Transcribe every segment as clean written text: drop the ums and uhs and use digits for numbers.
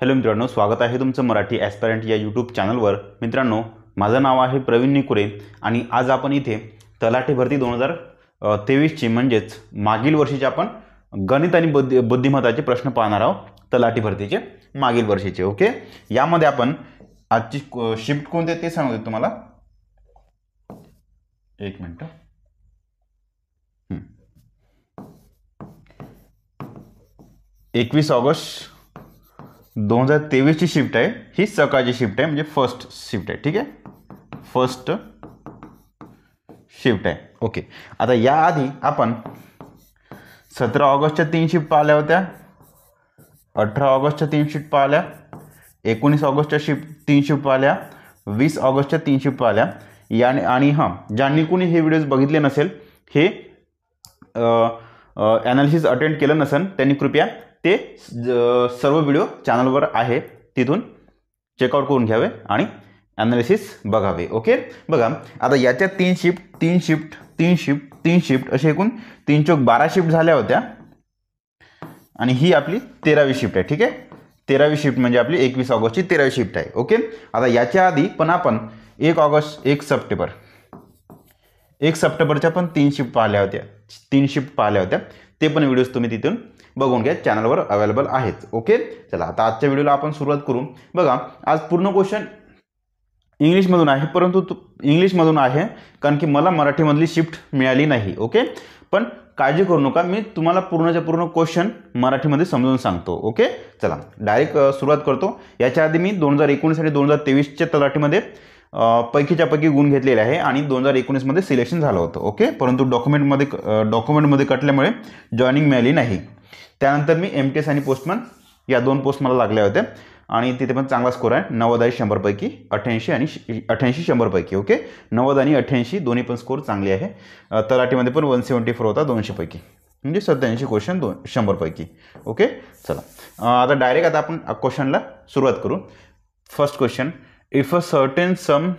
Hello मित्रांनो, स्वागत आहे तुमचं मराठी ॲस्पायरंट या यूट्यूब चॅनलवर। मित्रांनो, माझं नाव आहे प्रवीण निकुरे आणि आज आपण इथे तलाठी भरती 2023ची म्हणजेच मागील वर्षीचे आपण गणित आणि बुद्धिमत्ताचे प्रश्न पाहणार आहोत। तलाठी भरतीचे मागील वर्षीचे। ओके, यामध्ये आपण आजची शिफ्ट कोणते ते सांगतो तुम्हाला। एक मिनिट। 21 ऑगस्ट 2023 ची शिफ्ट आहे। ही सकाळची शिफ्ट आहे, म्हणजे फर्स्ट शिफ्ट आहे। ठीक आहे, फर्स्ट शिफ्ट आहे। ओके, आता याआधी आपण 17 ऑगस्टच्या 3 शिफ्ट पाहिल्या होत्या, 18 ऑगस्टच्या 3 शिफ्ट पाहिल्या, 19 ऑगस्टच्या 3 शिफ्ट पाहिल्या, 20 ऑगस्टच्या 3 शिफ्ट पाहिल्या। याने आणि ज्यांनी कोणी हे व्हिडिओज बघितले नसेल, हे ॲनालिसिस अटेंड केलं नसेल, त्यांनी कृपया ते सर्व व्हिडिओ चॅनलवर आहे, तिथून चेकआउट करून घ्यावे आणि ॲनालिसिस बघावे। ओके, बघा आता याच्या 3 शिफ्ट असे एकूण 3 चौक 12 शिफ्ट झाल्या होत्या आणि ही आपली 13वी शिफ्ट आहे। ठीक आहे, 13वी शिफ्ट म्हणजे आपली 21 ऑगस्टची 13वी शिफ्ट आहे। ओके, आता याच्या आधी पण आपण 1 ऑगस्ट 1 सप्टेंबरच्या पण 3 शिफ्ट पाहिल्या होत्या, ते पण व्हिडिओज तुम्ही तिथून बघून घ्या, चॅनलवर अवेलेबल आहेत। ओके, चला आता आजच्या व्हिडिओला आपण सुरुवात करू। बघा, आज पूर्ण क्वेश्चन इंग्लिशमधून आहे, परंतु इंग्लिशमधून आहे कारण की मला मराठीमधली शिफ्ट मिळाली नाही। ओके, पण काळजी करू नका, मी तुम्हाला पूर्णच्या पूर्ण क्वेश्चन मराठीमध्ये समजून सांगतो। ओके, चला डायरेक्ट सुरुवात करतो। याच्या आधी मी 2019 आणि 2023च्या तलाठीमध्ये पैकीच्या पैकी गुण घेतलेले आहे आणि 2019 मध्ये सिलेक्शन झालं होतं। ओके, परंतु डॉक्युमेंटमध्ये कटल्यामुळे जॉईनिंग मिळाली नाही। त्यानंतर मी MTS आणि पोस्टमन या 2 पोस्ट मला लागल्या होत्या आणि तिथे पण चांगला स्कोर आहे, 90 आणि 100 पैकी, 88 आणि 100 पैकी। ओके, 90 आणि 88 दोन्ही पण स्कोर चांगले आहे। तलाठीमध्ये पण 174 होता 200 पैकी, म्हणजे 87 क्वेश्चन 100 पैकी। ओके, चला आता डायरेक्ट आपण क्वेश्चनला सुरुवात करू। First question, if a certain some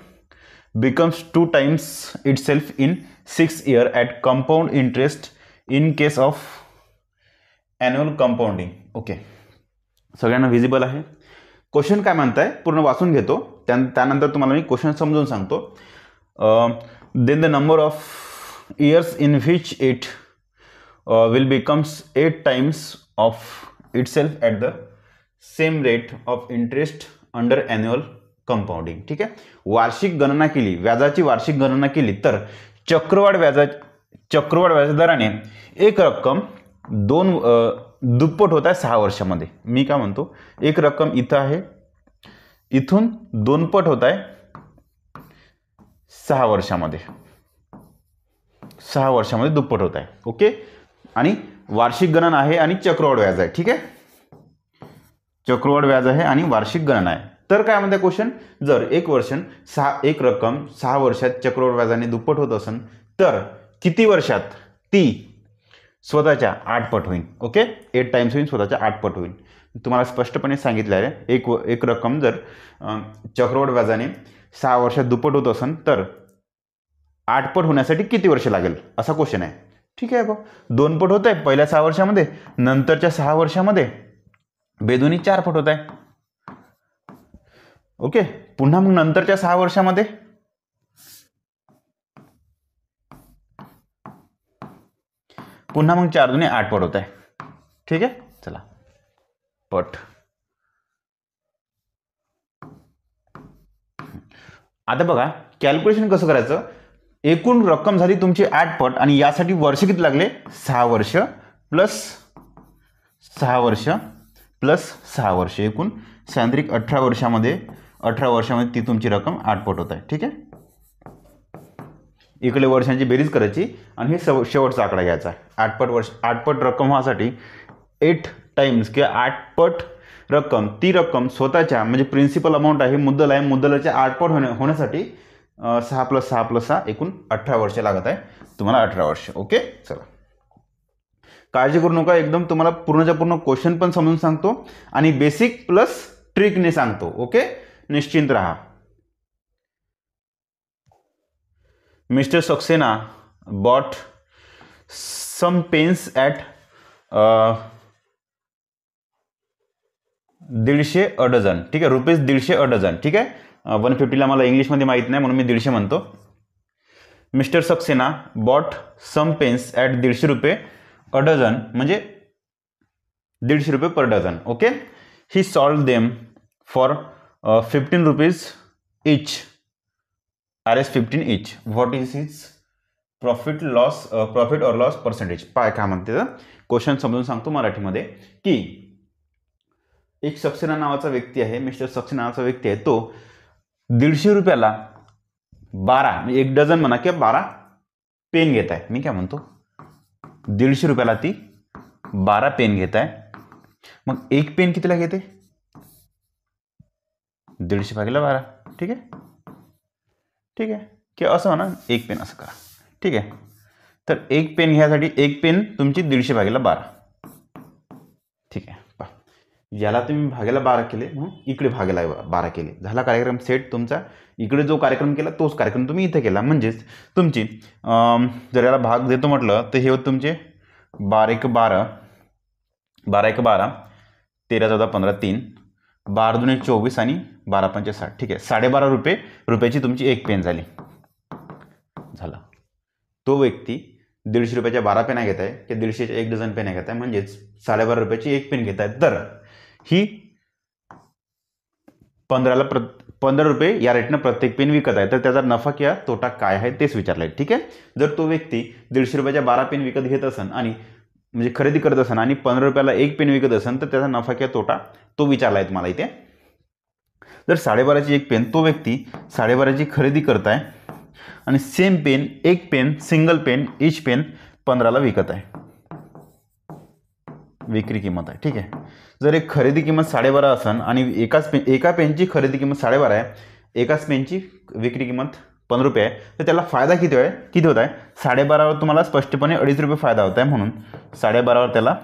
becomes 2 times itself in 6 years at compound interest in case of annual compounding. Okay, सगळ्यांना विजिबल आहे। क्वेश्चन काय म्हणताय पूर्ण वाचून घेतो, त्यानंतर तुम्हाला मी क्वेश्चन समजून सांगतो। Then the number of years in which it will becomes 8 times of itself at the same rate of interest under annual compounding. ठीक आहे, वार्षिक गणना केली, व्याजाची वार्षिक गणना केली तर चक्रवाढ व्याजदराने एक रक्कम दुप्पट होत आहे 6 वर्षामध्ये। मी काय म्हणतो, एक रक्कम इथं आहे, इथून 2 पट होत आहे 6 वर्षामध्ये, 6 वर्षामध्ये दुप्पट होत आहे। ओके, आणि वार्षिक गणना आहे आणि चक्रवाढ व्याज आहे। ठीक आहे, चक्रवाढ व्याज आहे आणि वार्षिक गणना आहे। तर काय म्हणते क्वेश्चन, जर एक रक्कम 6 वर्षात चक्रवाढ व्याजाने दुप्पट होत असेल तर किती वर्षात ती स्वतःच्या 8 पट होईल। ओके, 8 टाइम्स होईल, स्वतःच्या 8 पट होईल। तुम्हाला स्पष्टपणे सांगितलं आहे, एक रक्कम जर चक्रवाढ व्याजाने 6 वर्षात दुप्पट होत असेल तर 8 पट होण्यासाठी किती वर्ष लागेल, असा क्वेश्चन आहे। ठीक आहे, 2 पट होत आहे पहिल्या 6 वर्षामध्ये, नंतरच्या 6 वर्षामध्ये बेदोनी 4 पट होत आहे। ओके, पुन्हा मग नंतरच्या 6 वर्षामध्ये पुन्हा मग 4 दुने 8 पट होत आहे। ठीक आहे, चला पट। आता बघा कॅल्क्युलेशन कसं करायचं, एकूण रक्कम झाली तुमची 8 पट आणि यासाठी वर्ष किती लागले, 6 वर्ष प्लस 6 वर्ष प्लस 6 वर्ष, एकूण सांत्रिक 18 वर्षामध्ये ती तुमची रक्कम 8 पट होत आहे। ठीक आहे, इकडे वर्षांची बेरीज करायची आणि हे शेवटचा आकडा घ्यायचा आहे। 8 पट रक्कम व्हासाठी 8 टाइम्स किंवा 8 पट रक्कम, ती रक्कम स्वतःच्या म्हणजे प्रिन्सिपल अमाऊंट आहे, मुद्दल आहे, मुद्दलाच्या 8 पट होण्यासाठी 6 + 6 + 6 एकूण 18 वर्ष लागत आहे तुम्हाला, 18 वर्ष। ओके, चला काळजी करू नका, एकदम तुम्हाला पूर्णच्या पूर्ण क्वेश्चन पण समजून सांगतो आणि बेसिक प्लस ट्रिकने सांगतो। ओके, निश्चिंत रहा। Mister Saxena bought some pens at 150 a dozen, ठीक आहे, रुपीज 150 अ डझन, ठीक आहे. 150ला मला इंग्लिशमध्ये माहीत नाही म्हणून मी 150 म्हणतो. Mister Saxena bought some pens at 150 रुपये अ डझन, म्हणजे 150 रुपये per dozen. Okay. He sold them for 15 rupees each, RS 15 each. What is his profit or loss percentage. काय म्हणते तर क्वेश्चन समजून सांगतो मराठीमध्ये की एक सक्सेना नावाचा व्यक्ती आहे, मिस्टर सक्सेना नावाचा व्यक्ती आहे, तो 150 रुपयाला 12 म्हणजे 1 डझन म्हणा किंवा 12 पेन घेत आहे. मी काय म्हणतो 150 रुपयाला ती 12 पेन घेत आहे. मग एक पेन कितीला घेते 150 भागिले 12, ठीक आहे, ठीक आहे, किंवा असं म्हणा एक पेन असं करा, ठीक आहे. तर एक पेन घ्यायसाठी एक पेन तुमची 150 भागिले 12, ठीक आहे. पहा, याला तुम्ही भागिले 12 केले म्हणून इकडे भागिले 12 केले, झाला कार्यक्रम सेट तुमचा. इकडे जो कार्यक्रम केला तोच कार्यक्रम तुम्ही इथे केला. म्हणजेच तुमची जर याला भाग देतो म्हटलं तर हे होत तुमचे 12 1 12, 12 1 12, 13 14 15 3, 12 2 24 आणि 12 5 60, ठीक आहे. 12.5 रुपयाची तुमची एक पेन झाली. झाला. तो व्यक्ती 150 रुपयाच्या 12 पेना घेत आहे की 150च्या 1 डझन पेना घेत आहे, म्हणजेच 12.5 रुपयाची एक पेन घेत आहे. तर ही 15 रुपये या रेटनं प्रत्येक पेन विकत आहे. तर त्याचा नफा किंवा तोटा काय आहे तेच विचारलं आहे, ठीक आहे. जर तो व्यक्ती 150 रुपयाच्या 12 पेन विकत घेत असेल आणि म्हणजे खरेदी करत असेल आणि 15 रुपयाला एक पेन विकत असेल तर त्याचा नफा किंवा तोटा तो विचारला आहे तुम्हाला इथे. जर 12.5ची एक पेन तो व्यक्ती 12.5ची खरेदी करत आहे आणि सेम पेन एक पेन सिंगल पेन इच पेन 15ला विकत आहे, विक्री किंमत आहे, ठीक आहे. जर एक खरेदी किंमत 12.5 असेल आणि एका पेनची खरेदी किंमत 12.5 आहे, एकाच पेनची विक्री किंमत 15 रुपये आहे, तर त्याला फायदा किती होत आहे 12.5वर तुम्हाला स्पष्टपणे 2.5 रुपये फायदा होत आहे. म्हणून 12.5वर त्याला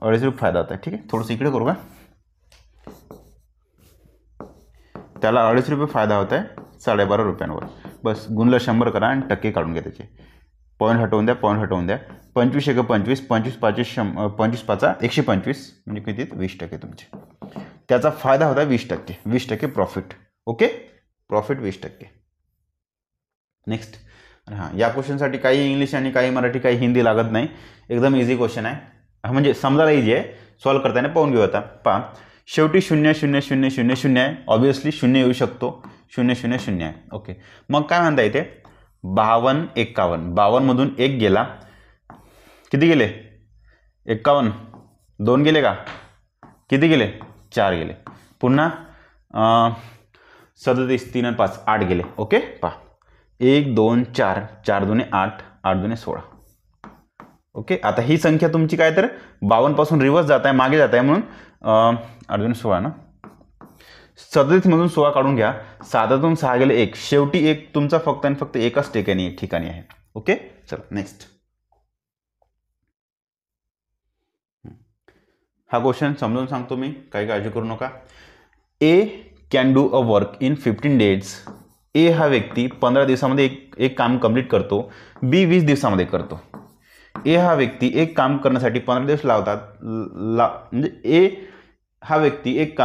2.5 रुपये फायदा होत आहे, ठीक आहे. थोडंसं इकडे करू का, त्याला 2.5 रुपये फायदा होत आहे 12.5 रुपयांवर. बस गुणलं 100 करा आणि टक्के काढून घ्या त्याचे. पॉईंट हटवून द्या, 25 1 25, 25 5 25 5 125, म्हणजे किती 20% तुमचे. त्याचा फायदा होता 20%, 20% प्रॉफिट. Okay, profit 20%. नेक्स्ट. हां, या क्वेश्चनसाठी काही इंग्लिश आणि काही मराठी काही हिंदी लागत नाही, एकदम इझी क्वेश्चन आहे, म्हणजे समजायला इझी आहे. सॉल्व करताना पाहून घेऊ. आता पहा, शेवटी 0 0 0 0 0 आहे, ऑब्विसली 0 येऊ शकतो, 0 0 0 आहे. ओके, मग काय म्हणता इथे 52 51, 52 मधून 1 गेला, किती गेले 51, 2 गेले का, किती गेले 4 गेले, पुन्हा 37 3 आणि 5 8 गेले. ओके, पहा 1 2 4, 4 2 8, 8 2 16. ओके, आता ही संख्या तुमची काय तर 52 पासून रिव्हर्स जात आहे, मागे जात आहे, म्हणून 8 2 16 ना, 37 मधून 16 काढून घ्या, 7 6 गेले 1, शेवटी एक तुमचा फक्त आणि फक्त एकाच ठिकाणी आहे. ओके, चला नेक्स्ट. हा क्वेश्चन समजून सांगतो मी, काही काळजी करू नका. A can do a work in 15 days. A हा व्यक्ती 15 दिवसामध्ये एक काम कंप्लीट करतो, बी 20 दिवसामध्ये करतो. ए हा व्यक्ती एक काम करण्यासाठी 15 दिवस लावतात, म्हणजे ए हा व्यक्ती एक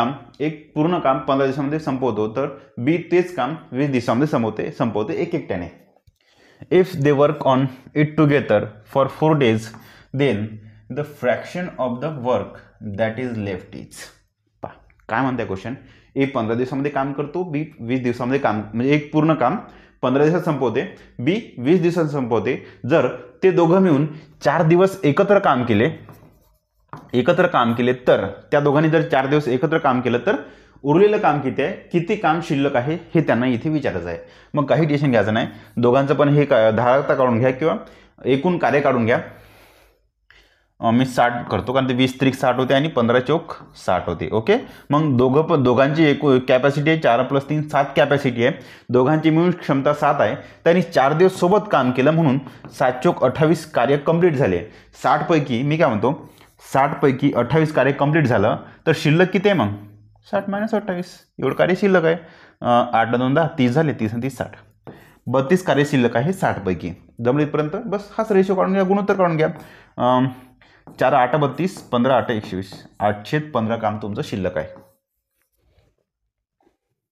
पूर्ण काम 15 दिवसामध्ये संपवतो, तर बी तेच काम 20 दिवसामध्ये संपवते एकट्याने. If they work on it together for 4 days, then the fraction of the work that is left is. पहा काय म्हणते क्वेश्चन. ए 15 दिवसामध्ये काम करतो, बी 20 दिवसामध्ये काम, म्हणजे एक पूर्ण काम 15 दिवसात संपवते, बी 20 दिवसात संपवते. जर ते दोघं मिळून 4 दिवस एकत्र काम केले तर त्या दोघांनी जर 4 दिवस एकत्र काम केलं तर उरलेलं काम किती आहे, किती काम शिल्लक आहे हे त्यांना इथे विचारायचं आहे. मग काही टेन्शन घ्यायचं नाही, दोघांचं पण हे धारकता काढून घ्या किंवा एकूण कार्य काढून घ्या. मी 60 करतो, कारण ते 20 त्रिक 60 होते आणि 15 चौक 60 होते. ओके, मग दोघांची एकूण कॅपॅसिटी आहे 4 + 3 7 कॅपॅसिटी आहे, दोघांची मिळून क्षमता 7 आहे. त्यांनी 4 दिवस सोबत काम केलं म्हणून 7 चौक 28 कार्य कंप्लीट झाले. 60 पैकी मी काय म्हणतो 60 पैकी 28 कार्य कंप्लीट झालं तर शिल्लक किती आहे, मग 60 - 28 एवढं कार्य शिल्लक आहे. 8 2 10 30 झाले, 30 आणि 30 60, 32 कार्य शिल्लक आहे 60 पैकी. जमलीपर्यंत बस हाच रेशो काढून घ्या, गुणोत्तर काढून घ्या. 4 8 32, 15 8 120, 815 काम तुमचं शिल्लक आहे.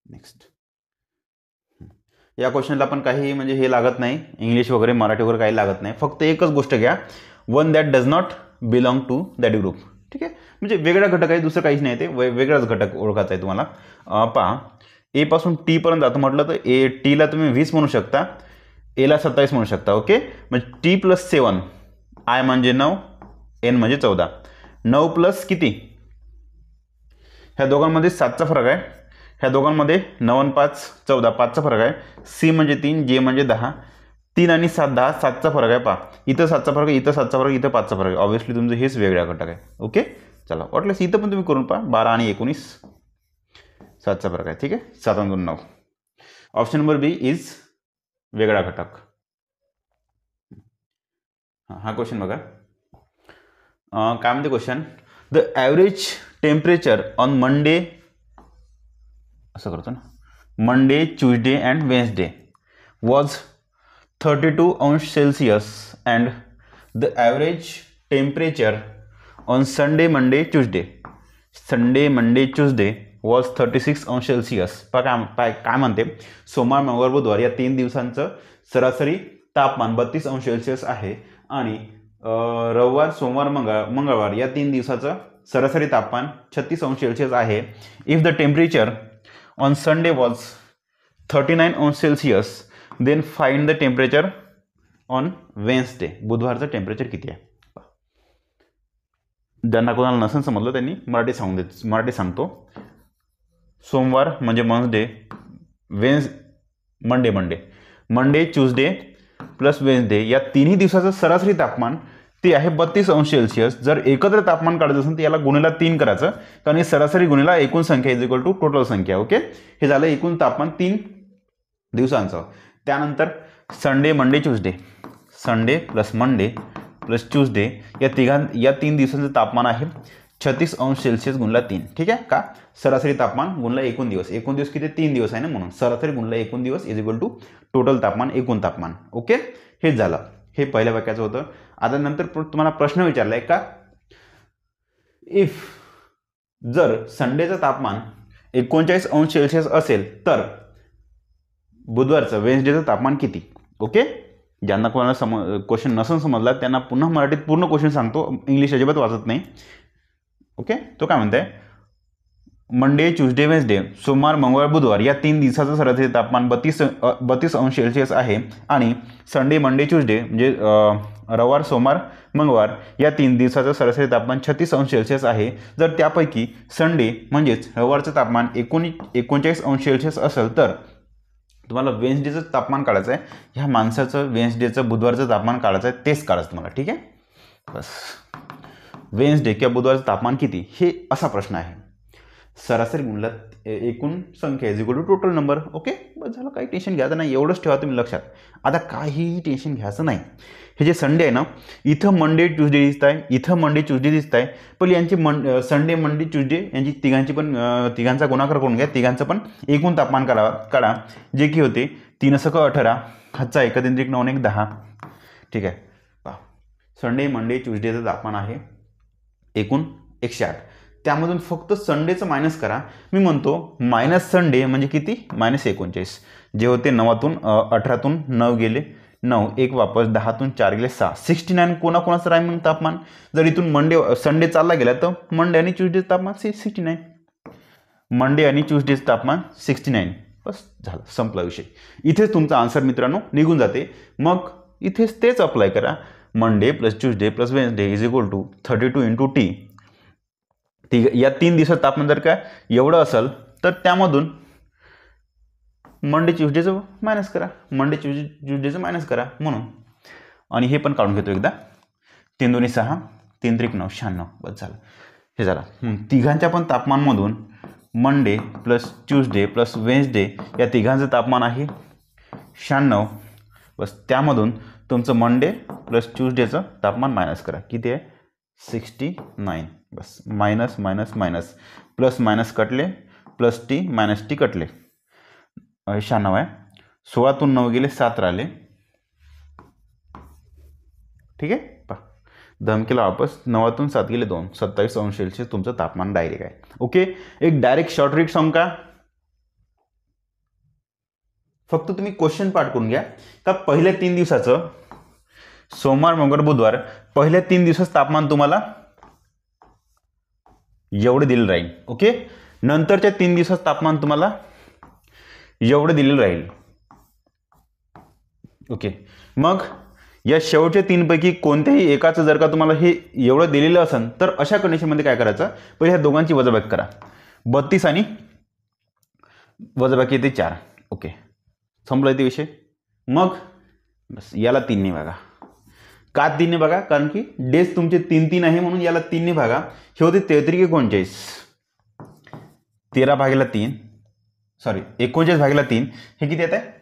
नेक्स्ट. या क्वेश्चनला पण काही म्हणजे हे लागत नाही, इंग्लिश वगैरे मराठी वगैरे काही लागत नाही. फक्त एकच गोष्ट घ्या, one that does not belong to that group. ठीक आहे, म्हणजे वेगळा घटक आहे, दुसरं काहीच नाही, ते वेगळाच घटक ओळखायचा आहे तुम्हाला. पहा, ए पासून टी पर्यंत जातो म्हटलं तर ए टीला तुम्ही 20 म्हणू शकता, एला 27 म्हणू शकता. ओके, म्हणजे टी प्लस 7, आय म्हणजे 9, एन म्हणजे 14. 9 प्लस किती, ह्या दोघांमध्ये 7चा फरक आहे, ह्या दोघांमध्ये 9 आणि 5 14, 5चा फरक आहे. सी म्हणजे 3, जे म्हणजे 10, 3 आणि 7 10, 7चा फरक आहे. पहा, इथं 7चा फरक आहे, इथं 7चा फरक आहे, इथं 5चा फरक आहे. ऑब्व्हियसली तुमचं हेच वेगळा घटक आहे. ओके, चला, वाटल्यास इथं पण तुम्ही करून पहा. 12 आणि 19 7चा फरक आहे. ठीक आहे, 7 आणि 2 9. ऑप्शन नंबर बी इज वेगळा घटक. हा क्वेश्चन बघा, काय म्हणते question. The average temperature on Monday, असं करतो ना, Monday Tuesday and Wednesday was 32 अंश Celsius and the average temperature on Sunday Monday Tuesday was 36 अंश सेल्सिअस. काय म्हणते, सोमवार मंगळवार बुधवार या 3 दिवसांचं सरासरी तापमान 32 अंश सेल्सिअस आहे आणि रविवार सोमवार मंगळवार या 3 दिवसाचं सरासरी तापमान 36 अंश सेल्सिअस आहे. If the temperature on Sunday was 39 अंश Celsius then find the temperature on Wednesday. बुधवारचं टेम्परेचर किती आहे. ज्यांना कोणाला नसेल समजलं त्यांनी मराठी सांगतो. सोमवार म्हणजे Monday, Monday Tuesday plus Wednesday या तिन्ही दिवसाचं सरासरी तापमान ते आहे 32 अंश सेल्सिअस. जर एकत्र तापमान काढायचं असेल तर याला गुणिला 3 करायचं, कारण ही सरासरी गुणिला एकूण संख्या इज इक्वल टू टोटल संख्या. ओके, हे झालं एकूण तापमान 3 दिवसांचं. त्यानंतर Sunday plus Monday plus Tuesday या 3 दिवसांचं तापमान आहे 36 अंश सेल्सिअस गुणला 3. ठीक आहे का, सरासरी तापमान गुणला एकूण दिवस किती 3 दिवस आहे ना, म्हणून सरासरी गुणला एकूण दिवस इज इक्वल टू टोटल तापमान, एकूण तापमान. ओके, हेच झालं, हे पहिल्या वाक्याचं होतं. आता नंतर तुम्हाला प्रश्न विचारलाय का, इफ जर संडेचं तापमान 39 अंश सेल्सिअस असेल तर बुधवारचं वेन्सडेचं तापमान किती. ओके, ज्यांना कोणाला क्वेश्चन नसून समजला त्यांना पुन्हा मराठीत पूर्ण क्वेश्चन सांगतो, इंग्लिश अजिबात वाचत नाही. ओके, तो काय म्हणताय, मंडे ट्यूजडे वेन्सडे सोमवार मंगळवार बुधवार या 3 दिवसाचं सरासरी तापमान 32 अंश सेल्सिअस आहे आणि संडे मंडे ट्यूजडे म्हणजे रविवार सोमवार मंगळवार या 3 दिवसाचं सरासरी तापमान 36 अंश सेल्सिअस आहे. जर त्यापैकी संडे म्हणजेच रविवारचं तापमान 39 अंश सेल्सिअस असेल तर तुम्हाला वेन्सडेचं तापमान काढायचं आहे. ह्या माणसाचं वेन्सडेचं बुधवारचं तापमान काढायचं आहे, तेच काढायचं तुम्हाला. ठीक आहे, बस वेन्सडे किंवा बुधवारचं तापमान किती, हे असा प्रश्न आहे. सरासरी गुणला एकूण संख्या is equal to total number. Okay, बस झालं, काही टेन्शन घ्यायचं नाही, एवढंच ठेवा तुम्ही लक्षात. आता काहीही टेन्शन घ्यायचं नाही. हे जे संडे आहे ना, इथं मंडे ट्यूजडे दिसत आहे, इथं मंडे ट्यूजडे दिसत आहे, पण यांची संडे मंडे ट्यूजडे यांची तिघांचा गुणाकार करून घ्या, तिघांचं पण एकूण तापमान काढा, जे की होते 3 × 18, हातचा 1 × 9 = 10. ठीक आहे, पहा, संडे मंडे ट्यूजडेचं तापमान आहे एकूण 108. त्यामधून फक्त संडेचं मायनस करा. मी म्हणतो मायनस संडे म्हणजे किती, -39. जे होते 9तून 18तून 9 गेले 9, 1 वापस, 10तून 4 गेले 6, 69. कोणाकोणाचं राहील म्हणून तापमान. जर इथून संडे चालला गेला तर मंडे आणि ट्यूजडेचं तापमान 69, मंडे आणि ट्यूजडेचं तापमान 69. बस झालं, संपला विषय. इथेच तुमचा आन्सर मित्रांनो निघून जाते. मग इथेच तेच अप्लाय करा. Monday plus Tuesday plus Wednesday is equal to 32 × T. या 3 दिवसात तापमान जर का एवढं असेल तर त्यामधून मंडे ट्यूजडेचं मायनस करा, म्हणून. आणि हे पण काढून घेतो एकदा. 3 × 2 = 6, 3 × 3 = 9, 96. बस झालं, हे झालं. तिघांच्या पण तापमानमधून Monday plus Tuesday plus Wednesday या तिघांचं तापमान आहे 96. बस त्यामधून तुमचं मंडे प्लस ट्यूजडेचं तापमान मायनस करा. किती आहे, 69. बस minus minus minus, plus minus कटले, प्लस टी मायनस टी कटले, 96 आहे. 16तून 9 गेले 7 राहिले. ठीक आहे, पहा दम केला वापस, 9तून 7 गेले 2, 27 अंश सेल्सिअस तुमचं तापमान डायरेक्ट आहे. ओके, एक डायरेक्ट शॉर्ट ट्रिक सांगू का? फक्त तुम्ही क्वेश्चन पाठ करून घ्या का पहिल्या 3 दिवसाचं, सोमवार मंगळवार बुधवार, पहिल्या 3 दिवसाचं तापमान तुम्हाला एवढे दिलेलं राहील. ओके, नंतरच्या 3 दिवसाचं तापमान तुम्हाला एवढे दिलेलं राहील. ओके, मग या शेवटच्या 3 पैकी कोणत्याही एकाचं जर का तुम्हाला हे एवढं दिलेलं असेल तर अशा कंडिशनमध्ये काय करायचं, पहिले ह्या दोघांची वजाबाकी करा. 32 आणि वजाबाकी येते 4. ओके, संपला ते विषय. मग बस याला 3 ने भागा. का 3 ने भागा? कारण की डेज तुमचे 3 आहे म्हणून याला 3 ने भागा. हे होते 33 39, 13 भागेला 3, सॉरी 39 भागेला 3, हे किती येत आहे?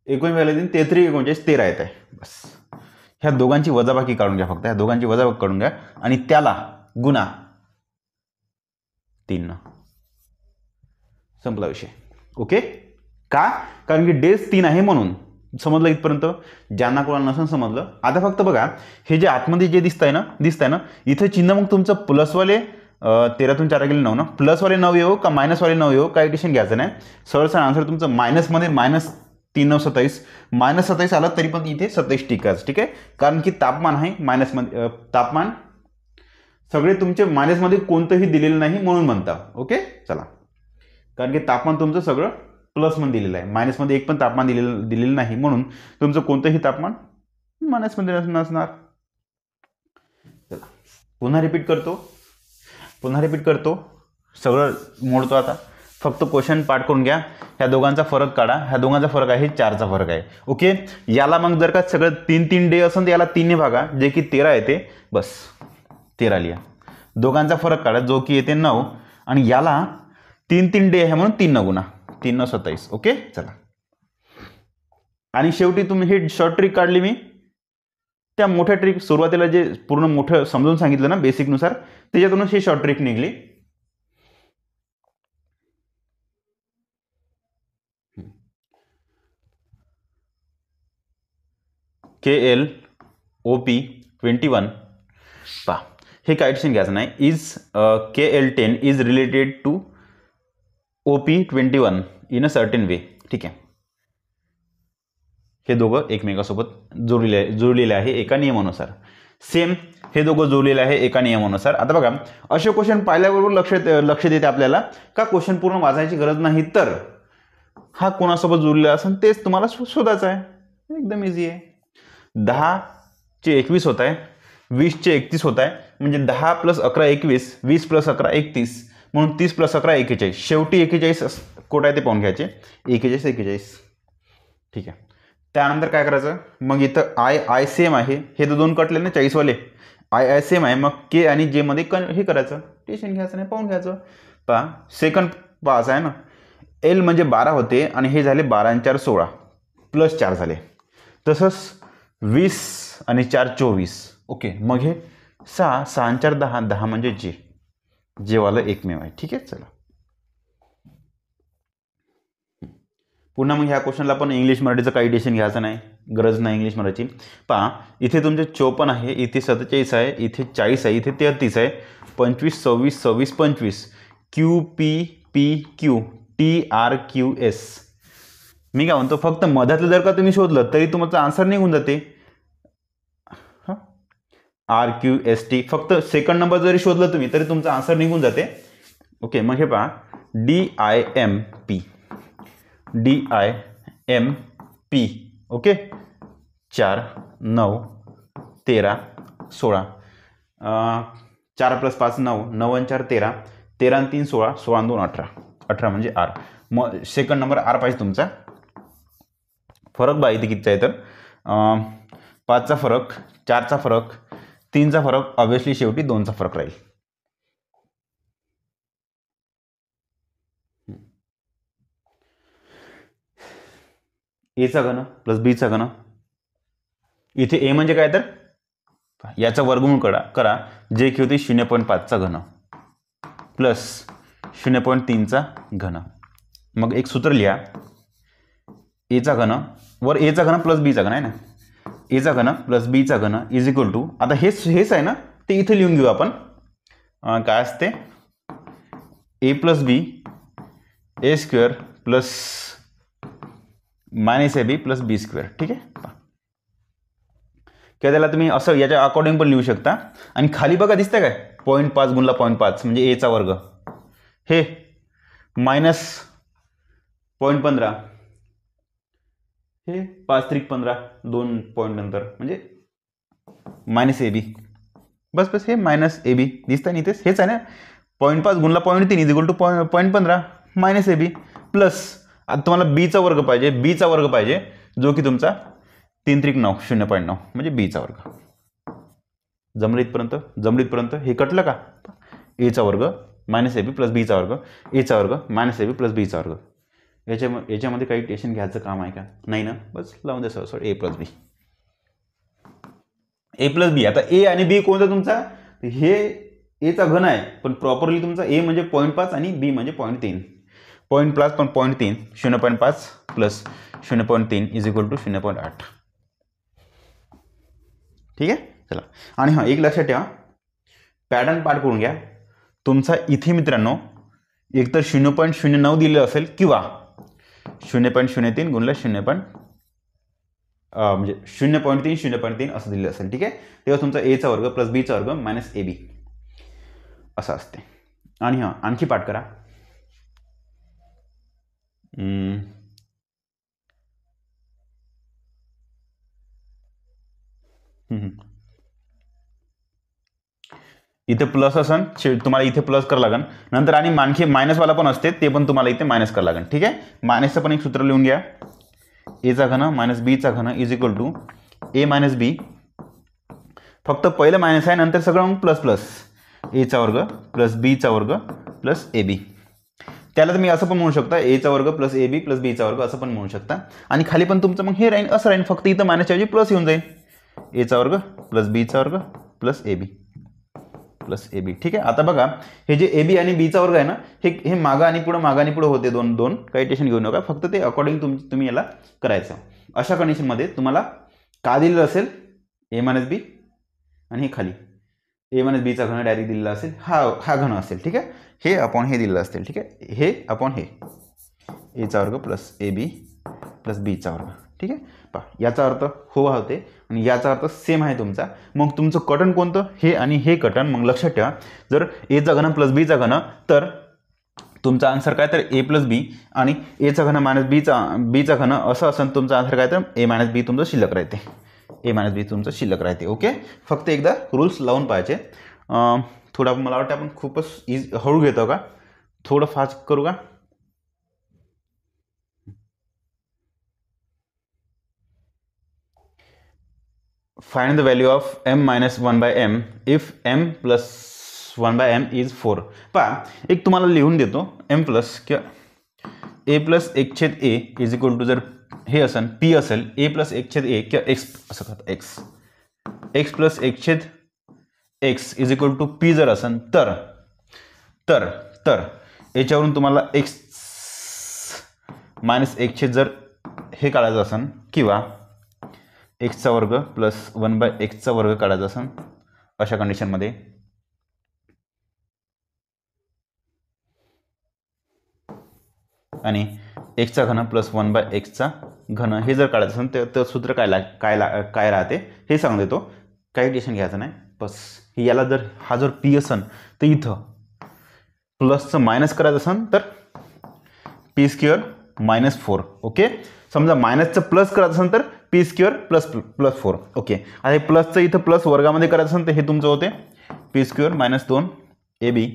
19 भागेला 3, 33 39 13 येत आहे. बस ह्या दोघांची वजाबाकी काढून घ्या, फक्त ह्या दोघांची वजाबाकी काढून घ्या आणि त्याला गुणा 3. संपला विषय. ओके, का? कारण की डेज 3 आहे म्हणून. समजलं इथपर्यंत? ज्यांना कोणाला नसेल समजलं, आता फक्त बघा हे जे आतमध्ये जे दिसतंय ना इथं चिन्ह मग तुमचं प्लसवाले 13तून 4 गेले 9 ना, प्लसवाले 9 येऊ का मायनसवाले 9 येऊ, काही टेन्शन घ्यायचं नाही. सरळ आन्सर तुमचं मायनसमध्ये -3 9 27, -27 आलं तरी पण इथे 27 टिकायचं. ठीक आहे, कारण की तापमान आहे मायनसमध्ये, तापमान सगळे तुमचे मायनसमध्ये कोणतंही दिलेलं नाही म्हणून म्हणता. ओके, चला, कारण की तापमान तुमचं सगळं प्लसमध्ये दिलेलं आहे, मायनसमध्ये एक पण तापमान दिलेलं नाही म्हणून तुमचं कोणतंही तापमान मायनसमध्ये नसणार. चला, पुन्हा रिपीट करतो, सगळं मोडतो. आता फक्त क्वेश्चन पाठ करून घ्या, ह्या दोघांचा फरक काढा. ह्या दोघांचा फरक आहे 4चा फरक आहे. ओके, याला मग जर का सगळं 3 डे असेल तर याला 3 ने भागा, जे की 13 येते. बस 13 लिहा. दोघांचा फरक काढा जो की येते 9 आणि याला 3 डे आहे म्हणून 3 न गुणा, 3 9 27. ओके, चला, आणि शेवटी तुम्ही हे शॉर्ट ट्रिक काढली मी. त्या मोठ्या ट्रिक सुरुवातीला जे पूर्ण मोठं समजून सांगितलं ना बेसिकनुसार, त्याच्यातूनच ही शॉर्ट ट्रिक निघली. KLOP21 पहा, हे काय टेन्शन घ्यायचं नाही. Is KL10 is related to OP21 in a certain way. ठीक आहे, हे दोघं एकमेकांसोबत जोडलेले आहे एका नियमानुसार. सेम हे दोघं जोडलेले आहे एका नियमानुसार. आता बघा, असे क्वेश्चन पाहिल्याबरोबर लक्ष देते आपल्याला का क्वेश्चन पूर्ण वाचायची गरज नाही, तर हा कोणासोबत जोडलेला असेल तेच तुम्हाला शोधायचं आहे. एकदम इझी आहे. 10चे 21 होत आहे, 20चे 31 होत आहे, म्हणजे 10 + 11 21, 20 + 11 31, म्हणून 30 + 11 41. शेवटी 41 कोट आहे ते पाहून घ्यायचे, 41. ठीक आहे, त्यानंतर काय करायचं, मग इथं आय सेम आहे, हे तर 2 कटले ना 40 वाले, आय सेम आहे, मग के आणि जे मध्ये हे करायचं, टेन्शन घ्यायचं नाही, पाहून घ्यायचं. पहा सेकंड पास आहे ना, एल म्हणजे 12 होते आणि हे झाले 12 आणि 4 16 +4 झाले. तसंच 20 आणि 4 24. ओके, मग हे 6 6 आणि 4 10, 10 म्हणजे जेवाला एकमेव आहे. ठीक आहे, चला पुन्हा मग ह्या क्वेश्चनला पण इंग्लिश मराठीचं काही टेन्शन घ्यायचं नाही, गरज नाही इंग्लिश मराठी. पहा, इथे तुमचे 54 आहे, इथे 47 आहे, इथे 40 आहे, इथे 33 आहे, 25 26 26 25, QPPQ TRQS. मी काय म्हणतो, फक्त मधातलं जर का तुम्ही शोधलं तरी तुमचं आन्सर निघून जाते. RQST, फक्त सेकंड नंबर जरी शोधलं तुम्ही तरी तुमचं आन्सर निघून जाते. ओके, मग हे पहा, DIMP. ओके, 4 9 13 16, 4 + 5 9, 9 आणि 4 13, 13 आणि 3 16, 16 आणि 2 18, 18 म्हणजे R. मग सेकंड नंबर R पाहिजे तुमचा. फरक बघा इथे कितीचा आहे, तर 5चा फरक, 4चा फरक, 3चा फरक, ऑब्व्हियसली शेवटी 2चा फरक राहील. एचा घन + बीचा घन, इथे ए म्हणजे काय, तर याचा वर्गमूळ करा, जे की होते 0.5चा घन प्लस 0.3चा घन. मग एक सूत्र लिहा, एचा घन वर एचा घन + बीचा घन आहे ना, एचा घन प्लस बीचा घन इज इक्वल टू, आता हेच आहे ना ते इथे लिहून घेऊ आपण. काय असते A plus B A square plus minus A B plus B square. ठीक आहे, किंवा त्याला तुम्ही असं याच्या अकॉर्डिंग पण लिहू शकता. आणि खाली बघा दिसतंय काय 0.5 गुणला 0.5 म्हणजे एचा वर्ग, हे मायनस 0.15 हे 5 त्रिक 15 2 पॉईंट नंतर म्हणजे मायनस ए बी. बस हे मायनस ए बी दिसतं ना इथेच, हेच आहे ना 0.5 गुणला 0.3 is equal to 0.15 minus A B plus, आता तुम्हाला बीचा वर्ग पाहिजे, जो की तुमचा 3 त्रिक 9 0.9 म्हणजे बीचा वर्ग. जमलं इथपर्यंत हे कटलं का. एचा वर्ग मायनस ए बी प्लस बीचा वर्ग, एचा वर्ग मायनस ए बी प्लस बीचा वर्ग. याच्यामध्ये काही टेन्शन घ्यायचं काम आहे का, नाही ना. बस लावून द्या सर ए प्लस बी. आता ए आणि बी कोणता तुमचा, हे एचा घन आहे पण प्रॉपरली तुमचा ए म्हणजे 0.5 आणि बी म्हणजे 0.3. 0.5 पण 0.3 0.5 प्लस 0.3 इज इक्वल टू 0.8. ठीक आहे, चला. आणि हां एक लक्षात ठेवा, पॅटर्न पाठ करून घ्या तुमचा. इथे मित्रांनो एकतर 0.09 दिलेलं असेल किंवा 0.03 गुणिले 0. म्हणजे 0.3 असं दिलेलं असेल. ठीक आहे, तेव्हा तुमचा एचा वर्ग प्लस बीचा वर्ग मायनस ए बी असं असते. आणि हां आणखी पाठ करा. इथे प्लस असन तुम्हाला इथे प्लस करावं लागेल नंतर, आणि आणखी मायनसवाला पण असते ते पण तुम्हाला इथे मायनस करावं लागेल. ठीक आहे, मायनसचं पण एक सूत्र लिहून घ्या. एचा घन मायनस बीचा घन is equal to A minus B. फक्त पहिलं मायनस आहे नंतर सगळं मग प्लस प्लस एचा वर्ग प्लस बीचा वर्ग प्लस ए बी. त्याला तुम्ही असं पण म्हणू शकता एचा वर्ग प्लस ए बी प्लस बीचा वर्ग असं पण म्हणू शकता. आणि खाली पण तुमचं मग हे राहील असं राहील, फक्त इथं मायनसच्या ऐवजी प्लस येऊन जाईल. एचा वर्ग प्लस बीचा वर्ग plus A B plus A B. ठीक आहे, आता बघा हे जे ए बी आणि बीचा वर्ग आहे ना, हे मागं आणि पुढं होते दोन काही टेन्शन घेऊ नका, फक्त ते अकॉर्डिंग तुम्ही याला करायचं. अशा कंडिशनमध्ये तुम्हाला का दिलेलं असेल ए मायनस बी आणि हे खाली ए मायनस बीचा घन डायरेक्ट दिलेला असेल, हा घन असेल. ठीक आहे, हे अपॉन हे दिलेलं असेल. ठीक आहे, हे अपॉन हे एचा वर्ग प्लस ए बी प्लस बीचा वर्ग. ठीक आहे, पहा याचा अर्थ हो होते आणि याचा अर्थ सेम आहे तुमचा. मग तुमचं कटन कोणतं, हे आणि हे कटन. मग लक्षात ठेवा जर एचा घन प्लस बीचा घन तर तुमचा आन्सर काय, तर ए प्लस बी आणि एचा घन मायनस बीचा घन असं असेल तुमचा आन्सर काय, तर ए मायनस बी तुमचं शिल्लक राहते. ए मायनस बी तुमचं शिल्लक राहते. ओके, फक्त एकदा रूल्स लावून पाहिजे. थोडा मला वाटतं आपण खूपच हळू घेतो का, थोडं फास्ट करू का. Find the value of m minus 1 by m if m plus 1 by m is 4. पहा एक तुम्हाला लिहून देतो m प्लस किंवा a plus 1/a is equal to, जर हे असेल p असेल a प्लस 1/a किंवा x असं करता x plus 1/x is equal to p जर असेल तर याच्यावरून तुम्हाला x मायनस 1 जर हे काढायचं असेल किंवा एक्सचा वर्ग प्लस 1/x वर्ग काढायचा असेल अशा कंडिशनमध्ये आणि एक्सचा घन प्लस 1/x घन हे जर काढायचं असेल तर सूत्र काय राहते हे सांगून देतो. काही टेन्शन घ्यायचं नाही. बस याला जर हा जर पी असेल तर इथं प्लसचं मायनस करायचं असेल तर पी स्क्वेअर मायनस 4. ओके, समजा मायनसचं प्लस करायचं असेल तर पी स्क्वेअर प्लस 4. ओके, आता हे प्लसचं इथं प्लस वर्गामध्ये करायचं असेल तर हे तुमचं होते P square minus 2 A B.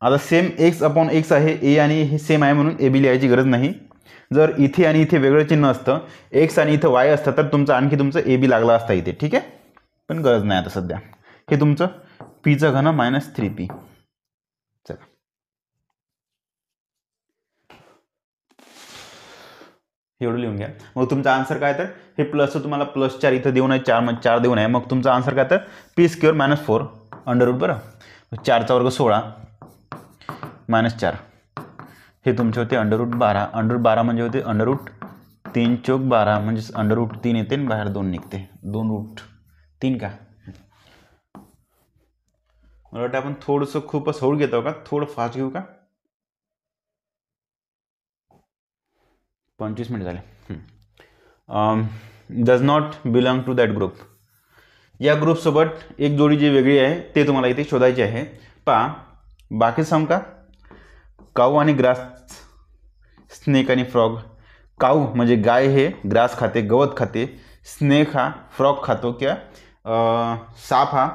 आता सेम एक्स अपॉन एक्स आहे, ए आणि हे सेम आहे म्हणून ए बी लिहायची गरज नाही. जर इथे आणि इथे वेगळं चिन्ह असतं एक्स आणि इथं वाय असतं तर तुमचं ए बी लागला असता इथे. ठीक आहे, पण गरज नाही आता सध्या. हे तुमचं पीचं घन मायनस 3p. चला एवढं लिहून घ्या. मग तुमचा आन्सर काय, तर हे प्लसचं तुम्हाला प्लस 4 इथं देऊन आहे, 4 देऊन आहे. मग तुमचा आन्सर काय, तर P square minus 4 under root. बरं, 4चा वर्ग 16 मायनस 4 हे तुमचे होते अंडर रूट 12. अंडर रूट 12 म्हणजे होते अंडर रूट 3 चौक 12 म्हणजे √3 येते आणि बाहेर 2 निघते, 2√3 का. मला वाटतं आपण थोडंसं खूपच हळू घेतो का, थोडं फास्ट घेऊ का. 25 मिनिट झाले. Does not belong to that group. या ग्रुपसोबत एक जोडी जी वेगळी आहे ते तुम्हाला इथे शोधायची आहे. पहा बाकी सांग का, काऊ आणि ग्रास, स्नेक आणि फ्रॉग. काऊ म्हणजे गाय हे ग्रास खाते, गवत खाते. स्नेक हा फ्रॉग खातो किंवा साप हा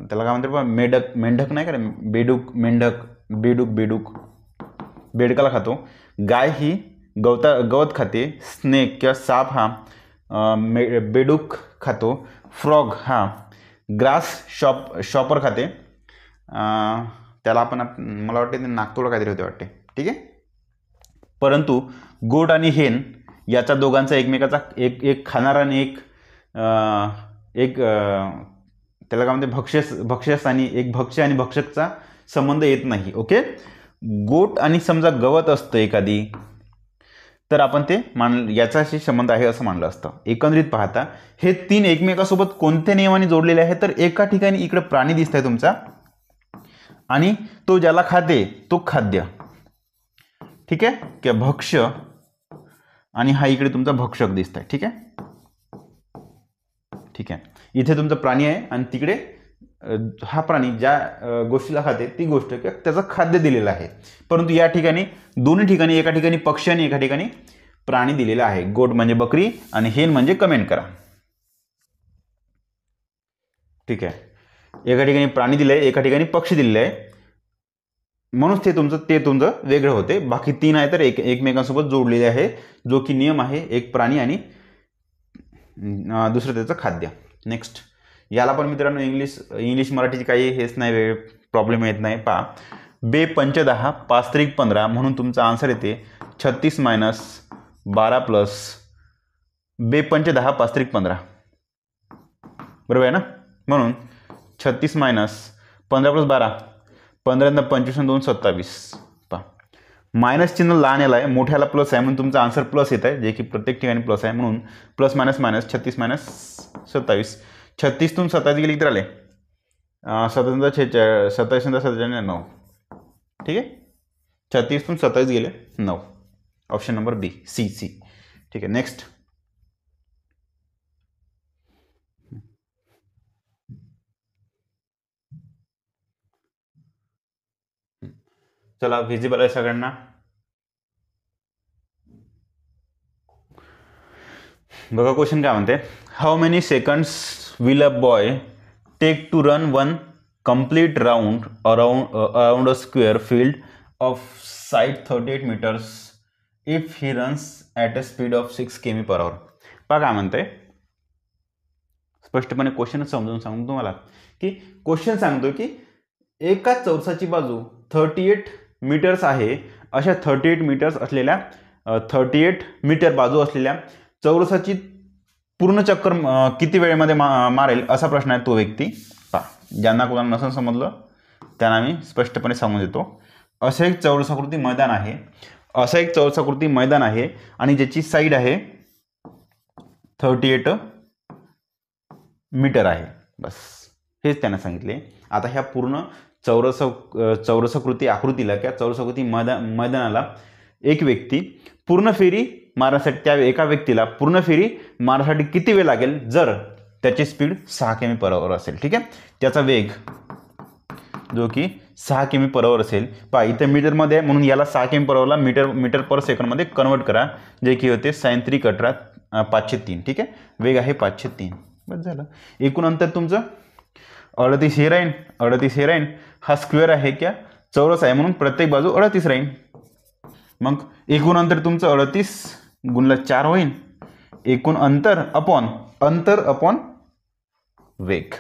त्याला काय म्हणतात, मेंढक, मेंढक नाही का रे, बेडूक, मेंढक, बेडूक बेडकाला खातो. गाय ही गवत खाते. स्नेक किंवा साप हा बेडूक खातो. फ्रॉग हा ग्रास शॉपर खाते. त्याला आपण मला वाटते ते नागतोड काहीतरी होते वाटते, ठीक आहे. परंतु गोट आणि हेन याचा दोघांचा एकमेकाचा एक खाणारा आणि एक त्याला काय म्हणते, भक्ष्यस्थानी, एक भक्ष्य आणि भक्षकचा संबंध येत नाही. ओके. गोट आणि समजा गवत असतं एखादी, तर आपण ते याच्याशी संबंध आहे असं मानलं असतं. एकंदरीत पाहता हे 3 एकमेकासोबत कोणत्या नियमाने जोडलेले आहे, तर एका ठिकाणी इकडे प्राणी दिसत आहे तुमचा आणि तो ज्याला खाते तो खाद्य, ठीक आहे, किंवा भक्ष्य, आणि हा इकडे तुमचा भक्षक दिसत आहे, ठीक आहे. ठीक आहे, इथे तुमचा प्राणी आहे आणि तिकडे हा प्राणी ज्या गोष्टीला खाते ती गोष्ट किंवा त्याचं खाद्य दिलेलं आहे. परंतु या ठिकाणी दोन्ही ठिकाणी, एका ठिकाणी पक्षी आणि एका ठिकाणी प्राणी दिलेला आहे. गोट म्हणजे बकरी आणि हेन म्हणजे कमेंट करा. ठीक आहे, एका ठिकाणी प्राणी दिले, एका ठिकाणी पक्षी दिलेले आहे, म्हणून ते तुमचं वेगळं होते. बाकी 3 आहे तर एकमेकांसोबत जोडलेले आहे, जो की नियम आहे, एक प्राणी आणि दुसरं त्याचं खाद्य. नेक्स्ट, याला पण मित्रांनो इंग्लिश मराठीची काही हेच नाही, प्रॉब्लेम येत नाही. पहा, 2 पंच 10 5 त्रिक 15 म्हणून तुमचा आन्सर येते 36 - 12 प्लस 2 पंच 10 5 त्रिक 15, बरोबर आहे ना. म्हणून 36 - 15 + 12, 15 × 25 = 2 27. पहा, मायनस चिन्ह लहान याला आहे, मोठ्याला प्लस आहे, म्हणून तुमचा आन्सर प्लस येत आहे, जे की प्रत्येक ठिकाणी प्लस आहे. म्हणून प्लस मायनस मायनस 36 - 27. 36 तून 27 गेली किती राहिले, 27 27 9, ठीक आहे. 36 तून 27 गेले 9. ऑप्शन नंबर बी, सी. ठीक आहे. नेक्स्ट, चला, व्हिजिबल आहे सगळ्यांना. बघा क्वेश्चन काय म्हणते, how many seconds will a boy take to run 1 complete round around a square field of side 38 meters if he runs at a speed of 6 km/h. पहा काय म्हणते, स्पष्टपणे क्वेश्चन समजून सांगतो तुम्हाला, की क्वेश्चन सांगतो की एका चौरसाची बाजू 38 मीटर्स आहे, अशा 38 मीटर्स असलेल्या 38 मीटर बाजू असलेल्या चौरसाची पूर्ण चक्कर किती वेळेमध्ये मारेल असा प्रश्न आहे तो व्यक्ती. पहा, ज्यांना कोणाला नसेल समजलं त्यांना मी स्पष्टपणे सांगून देतो. असं एक चौरसाकृती मैदान आहे आणि ज्याची साईड आहे 38 मीटर आहे, बस हेच त्यांना सांगितले. आता ह्या पूर्ण चौरसाकृती आकृतीला किंवा चौरसाकृती मैदानाला एक व्यक्ती पूर्ण फेरी मारण्यासाठी, त्या एका व्यक्तीला पूर्ण फेरी मारण्यासाठी किती वेळ लागेल, जर त्याची स्पीड 6 km/h असेल, ठीक आहे. त्याचा वेग जो की 6 km/h असेल. पहा, इथे मीटरमध्ये आहे म्हणून याला 6 km/h मीटर पर सेकंडमध्ये कन्वर्ट करा, जे की होते 3 503, ठीक आहे. वेग आहे 503, बस झालं. एकूण अंतर तुमचं 38 हे राहीन, 38 हे राहीन. हा स्क्वेअर आहे किंवा चौरस आहे म्हणून प्रत्येक बाजू 38 राहीन. मग एकूण अंतर तुमचं 38 × 4 होईल. एकूण अंतर अपॉन वेग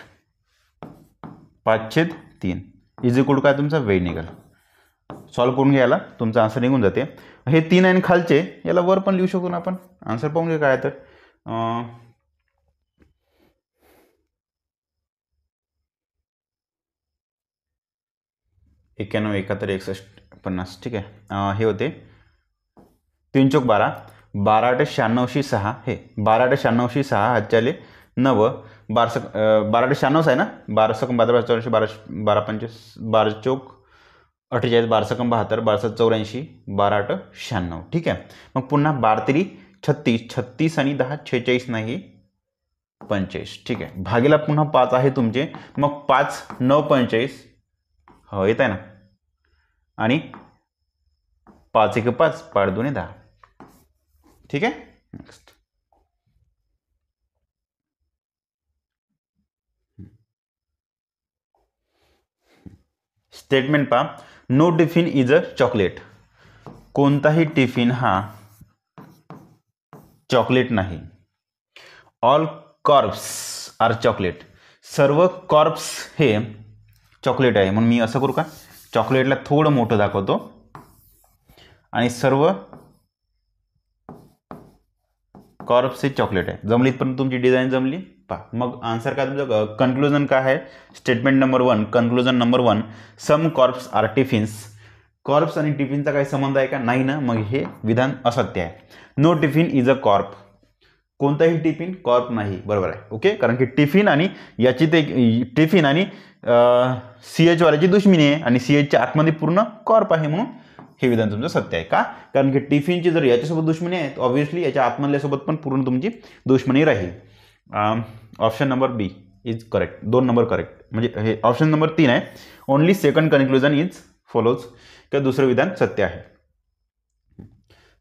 503 इज इक्वल टू काय, तुमचा वेग निघाल. सॉल्व्ह करून घ्यायला तुमचा आन्सर निघून जाते. हे 3 आणि खालचे याला वर पण लिहू शकतो ना आपण. आन्सर पाहून घ्या काय तर 91 71 61 50, ठीक आहे. हे होते 3 चौक 12 12×96 हे 12×96 हातच्याले 9 12×96 आहे ना, 12×12 12 चौक 48 12×72 12×74 12×96 ठीक आहे. मग पुन्हा 12×3 36 36 आणि 10 46 नाही 45 ठीक आहे. भागीला पुन्हा 5 आहे तुमचे, मग 5 9 45 हो येत आहे ना, आणि 5 1 5 5 2 10 ठीक आहे. नेक्स्ट स्टेटमेंट पहा. No tiffin is a chocolate. कोणताही टिफिन हा चॉकलेट नाही. All corps are chocolate. सर्व कॉर्प्स हे चॉकलेट आहे. म्हणून मी असं करू का, चॉकलेटला थोडं मोठं दाखवतो आणि सर्व कॉर्प्स हे चॉकलेट आहे. जमलीत पण तुमची डिझाईन जमली पहा. मग आन्सर काय तुमचं, कन्क्लुजन काय आहे, स्टेटमेंट नंबर 1 कन्क्लुजन नंबर 1 सम कॉर्प्स आर टिफिन्स. कॉर्प्स आणि टिफिनचा काही संबंध आहे का, नाही ना, मग हे विधान असत्य आहे. No tiffin is a corp. कोणताही टिफिन कॉर्प नाही, बरोबर आहे. ओके, कारण की टिफिन आणि याची ते टिफिन आणि CH वाल्याची दुश्मनी आहे आणि CHच्या आतमध्ये पूर्ण कॉर्प आहे, म्हणून हे विधान तुमचं सत्य आहे. का, कारण की टिफिनची जर याच्यासोबत दुश्मनी आहे, ऑब्व्हियसली याच्या आतमधल्यासोबत पण पूर्ण तुमची दुश्मनी राहील. Option number B is correct. 2 number correct, म्हणजे हे ऑप्शन नंबर 3 आहे. Only second conclusion is follows, का दुसरं विधान सत्य आहे.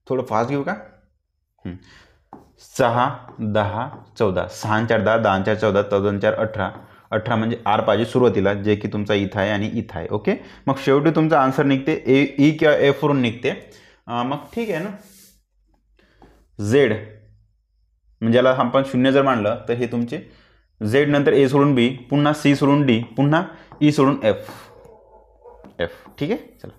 थोडं फास्ट घेऊ का. 6 10 14 6 4 10 10 4 14 14 4 18 18 म्हणजे आर पाहिजे सुरुवातीला, जे की तुमचा इथं आहे आणि इथं आहे. ओके, मग शेवटी तुमचा आन्सर निघते ई किंवा एफ वरून निघते. मग ठीक आहे ना. झेड म्हणजे याला आपण 0 जर मांडलं तर हे तुमचे झेड नंतर ए सोडून बी, पुन्हा सी सोडून डी, पुन्हा ई सोडून एफ ठीक आहे. चला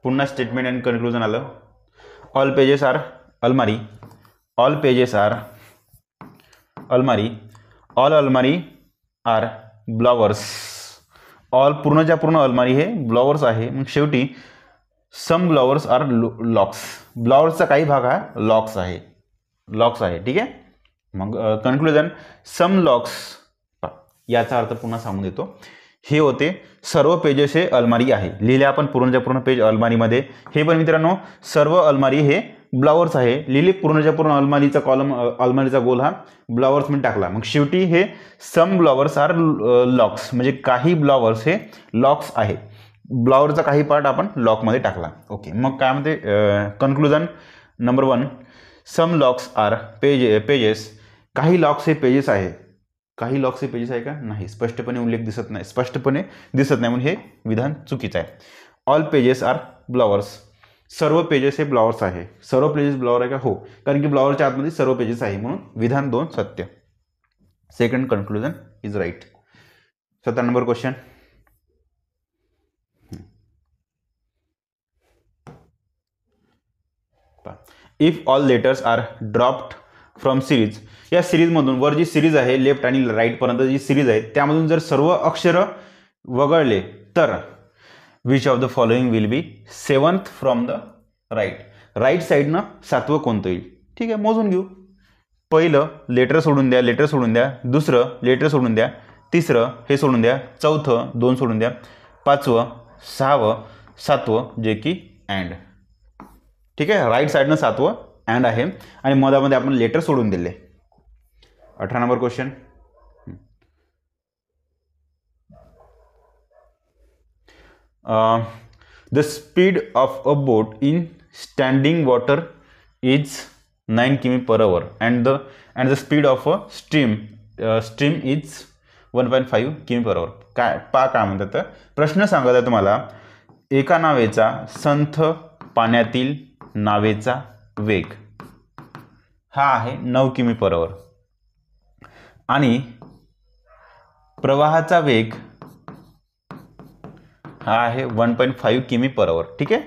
पुन्हा स्टेटमेंट अँड कन्क्लुजन आलं. ऑल पेजेस आर अलमारी. ऑल पेजेस आर अलमारी. ऑल अलमारी आर ब्लॉवर्स. ऑल पूर्णच्या पूर्ण अलमारी हे ब्लॉवर्स आहे. मग शेवटी सम ब्लॉवर्स आर लॉक्स. ब्लॉवर्सचा काही भाग हा लॉक्स आहे ठीक आहे. मग कन्क्लुजन सम लॉक्स, याचा अर्थ पुन्हा सांगून देतो. हे होते सर्व पेजेस हे अलमारी आहे. लिहिले आपण पूर्णच्या पूर्ण पेज अलमारीमध्ये. हे पण मित्रांनो सर्व अलमारी हे ब्लॉवर्स आहे. लिहिले पूर्णच्या पूर्ण अलमारीचा कॉलम, अलमारीचा गोल हा ब्लॉवर्स मध्ये टाकला. मग शेवटी हे सम ब्लॉवर्स आर लॉक्स, म्हणजे काही ब्लॉवर्स हे लॉक्स आहे. ब्लॉवरचा काही पार्ट आपण लॉकमध्ये टाकला. ओके, मग काय म्हणते कन्क्लुजन नंबर 1 सम लॉक्स आर पेजेस. काही लॉक्स हे पेजेस आहे. काही लॉक्स हे पेजेस आहे का, नाही, स्पष्टपणे उल्लेख दिसत नाही, स्पष्टपणे दिसत नाही, म्हणून हे विधान चुकीचं आहे. All pages are blowers. सर्व पेजेस हे ब्लॉवर्स आहे. सर्व पेजेस ब्लॉवर आहे का, हो, कारण की ब्लॉवरच्या आतमध्ये सर्व पेजेस आहे, म्हणून विधान 2 सत्य. Second conclusion is right. 17 number question. If all letters are dropped from series. या सिरीजमधून वर जी सिरीज आहे लेफ्ट आणि राईट पर्यंत जी सिरीज आहे त्यामधून जर सर्व अक्षर वगळले तर which of the following will be 7th from the right. Right साईडनं 7वं कोणतं येईल. ठीक आहे, मोजून घेऊ. पहिलं लेटर सोडून द्या, लेटर सोडून द्या. दुसरं लेटर सोडून द्या. तिसरं हे सोडून द्या. चौथं 2 सोडून द्या. 5वं 6वं 7वं जे की अँड. ठीक आहे, राईट साईडनं 7वं अँड आहे आणि मधामध्ये आपण लेटर सोडून दिले. 18 number question. The speed of a boat in standing water is 9 km/h and the speed of a stream is 1.5 km/h. काय म्हणतात, प्रश्न सांगत आहे तुम्हाला. एका नावेचा संथ पाण्यातील नावेचा वेग हा आहे 9 km/h आणि प्रवाहाचा वेग हा आहे 1.5 km/h. ठीक आहे,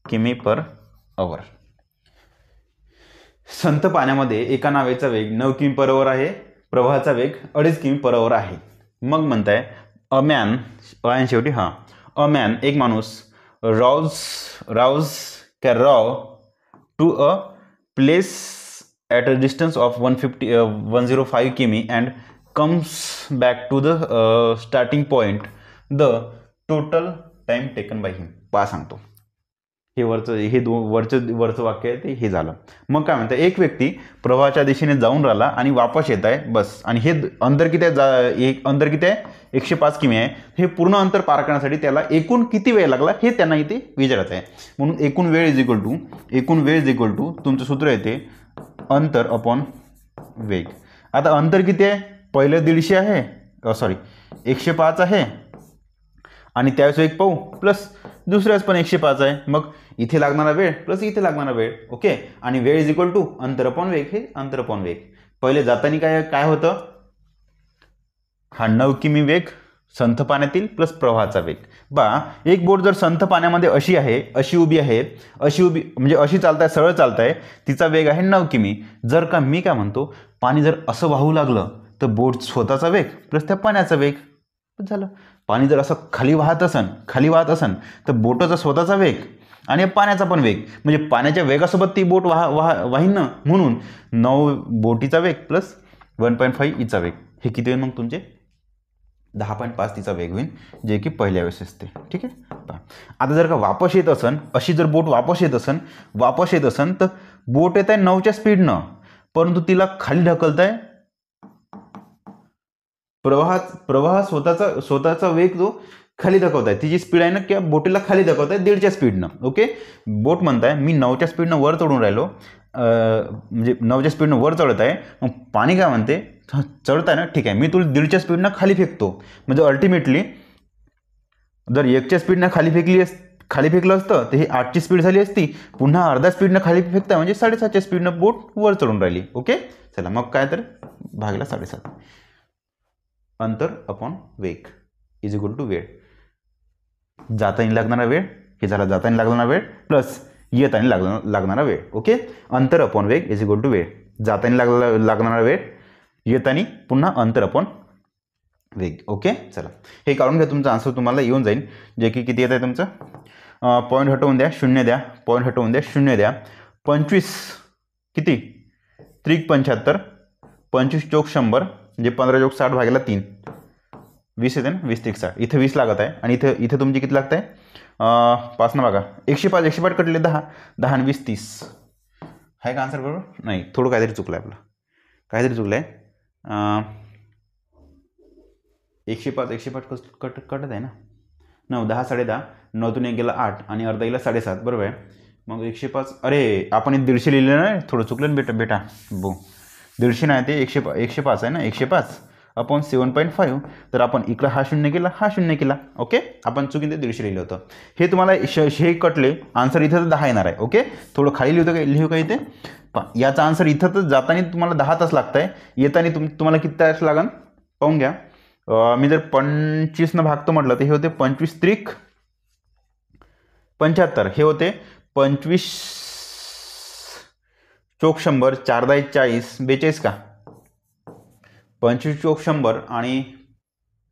km/h. संत पाण्यामध्ये एका नावेचा वेग 9 km/h आहे. प्रवाहाचा वेग 2.5 km/h आहे. मग म्हणताय अ मॅन शेवटी अ मॅन एक माणूस rows can row to a place at a distance of 105 km and comes back to the starting point, the total time taken by him. पहा सांगतो, हे वरचं वाक्य आहे ते हे झालं. मग काय म्हणतं, एक व्यक्ती प्रवाहाच्या दिशेने जाऊन राहिला आणि वापस येत आहे बस, आणि हे अंतर किती आहे, अंतर किती आहे 105 किमी आहे. हे पूर्ण अंतर पार करण्यासाठी त्याला एकूण किती वेळ लागला हे त्यांना इथे विचारायचं आहे. म्हणून एकूण वेळ इज इक्वल टू तुमचं सूत्र येते अंतर अपॉन वेग. आता अंतर किती आहे, पहिलं 150 आहे, 105 आहे, आणि त्यावेळेस एक पाहू प्लस दुसऱ्याच पण 105 आहे. मग इथे लागणारा वेळ प्लस इथे लागणारा वेळ. ओके, आणि वेळ इज इक्वल टू अंतर अपॉन वेग. हे अंतर अपॉन वेग पहिले जाताना काय होतं, हा 9 किमी वेग संथ पाण्यातील प्लस प्रवाहाचा वेग. एक बोट जर संथ पाण्यामध्ये अशी आहे, अशी उभी म्हणजे अशी चालताय, सरळ चालताय, तिचा वेग आहे 9 किमी. जर का मी काय म्हणतो, पाणी जर असं वाहू लागलं तर बोट स्वतःचा वेग प्लस त्या पाण्याचा वेग झालं. पाणी जर असं खाली वाहत असन तर बोटाचा स्वतःचा वेग आणि पाण्याचा पण वेग, म्हणजे पाण्याच्या वेगासोबत ती बोट वाहीन ना. म्हणून 9 बोटीचा वेग प्लस 1.5 इचा वेग. हे किती होईल मग तुमचे 10.5 तिचा वेग होईल, जे की पहिल्या वेळेस असते. ठीक आहे. आता जर का वापस येत असन, अशी जर बोट वापस येत असन तर बोट येत आहे 9च्या स्पीडनं, परंतु तिला खाली ढकलत आहे. प्रवाह स्वतःचा वेग जो खाली दाखवत आहे, तिची स्पीड आहे ना किंवा बोटीला खाली दाखवत आहे 1.5च्या स्पीडनं. ओके, बोट म्हणताय मी 9च्या स्पीडनं वर चढून राहिलो, म्हणजे 9च्या स्पीडनं वर चढत आहे. मग पाणी काय म्हणते, चढताय ना, ठीक आहे, मी तुला 1.5च्या स्पीडनं खाली फेकतो. म्हणजे अल्टिमेटली जर 1च्या स्पीडनं खाली फेकलं असतं तर ही 8ची स्पीड झाली असती. पुन्हा अर्ध्या स्पीडनं खाली फेकताय म्हणजे 7.5च्या स्पीडनं बोट वर चढून राहिली. ओके, चला मग काय तर भागला 7.5. अंतर अपॉन वेग इज इक्वल टू वेळ. जाताना लागणारा वेळ, हे झाला जाताना लागणारा वेळ प्लस येताना लागणारा वेळ. ओके, अंतर अपॉन वेग इज इक्वल टू वेळ. जाताना लागणारा वेळ, येताना पुन्हा अंतर अपॉन वेग. ओके, चला हे काढून घ्या, तुमचा आन्सर तुम्हाला येऊन जाईल, जे की किती येत आहे तुमचं. पॉईंट हटवून द्या, 0 द्या, पॉईंट हटवून द्या, 0 द्या. 25 किती 3×75, 25 चौक 100 म्हणजे 15 चौक 60 भागिले 3, 20 येते ना, 20×60. इथे 20 लागत आहे, आणि इथे तुमची किती लागत आहे 5 ना बघा, 105 कटले 10, 10 आणि 20 30. आहे का आन्सर बरोबर? नाही, थोडं काहीतरी चुकलं आहे, आपलं काहीतरी चुकलं आहे. 105 कटत आहे ना, 9 10 10.5, 9तून 1 गेला 8 आणि अर्धा गेला 7.5, बरोबर आहे. मग 105, अरे आपण 150 लिहिलं नाही, थोडं चुकलं ना बेटा. 150 नाही, ते 105 आहे ना, 105 अपॉन 7.5. तर आपण इकडं हा 0 केला, हा 0 केला. ओके, आपण चुकीने 150 लिहिलं होतं. हे तुम्हाला हे कटले, आन्सर इथं तर 10 येणार आहे. ओके, थोडं खाली लिहू का इथे. याचा आन्सर इथं तर जाताना तुम्हाला 10 तास लागत आहे, येताना तुम्हाला किती तास लागन पाहून घ्या. मी जर 25 भागतो म्हटलं तर हे होते 25 त्रिक 75, हे होते 25 चौक 100, 4 10 40, 42 का 25 चौक 100 आणि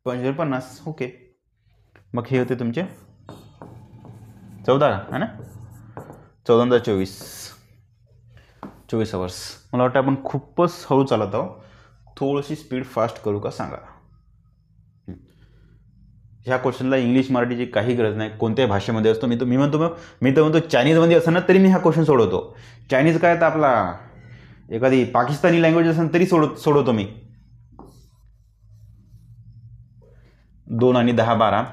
50 50. ओके, मग हे होते तुमचे 14 है ना, 14 24 आवर्स. मला वाटतं आपण खूपच हळू चालत आहोत, थोडीशी स्पीड फास्ट करू का सांगा. ह्या क्वेश्चनला इंग्लिश मराठीची काही गरज नाही, कोणत्याही भाषेमध्ये असतो. मी तर म्हणतो चायनीजमध्ये असं ना तरी मी हा क्वेश्चन सोडवतो. चायनीज काय तर आपला एखादी पाकिस्तानी लँग्वेज असेल तरी सोडवतो मी. 2 आणि 10 12,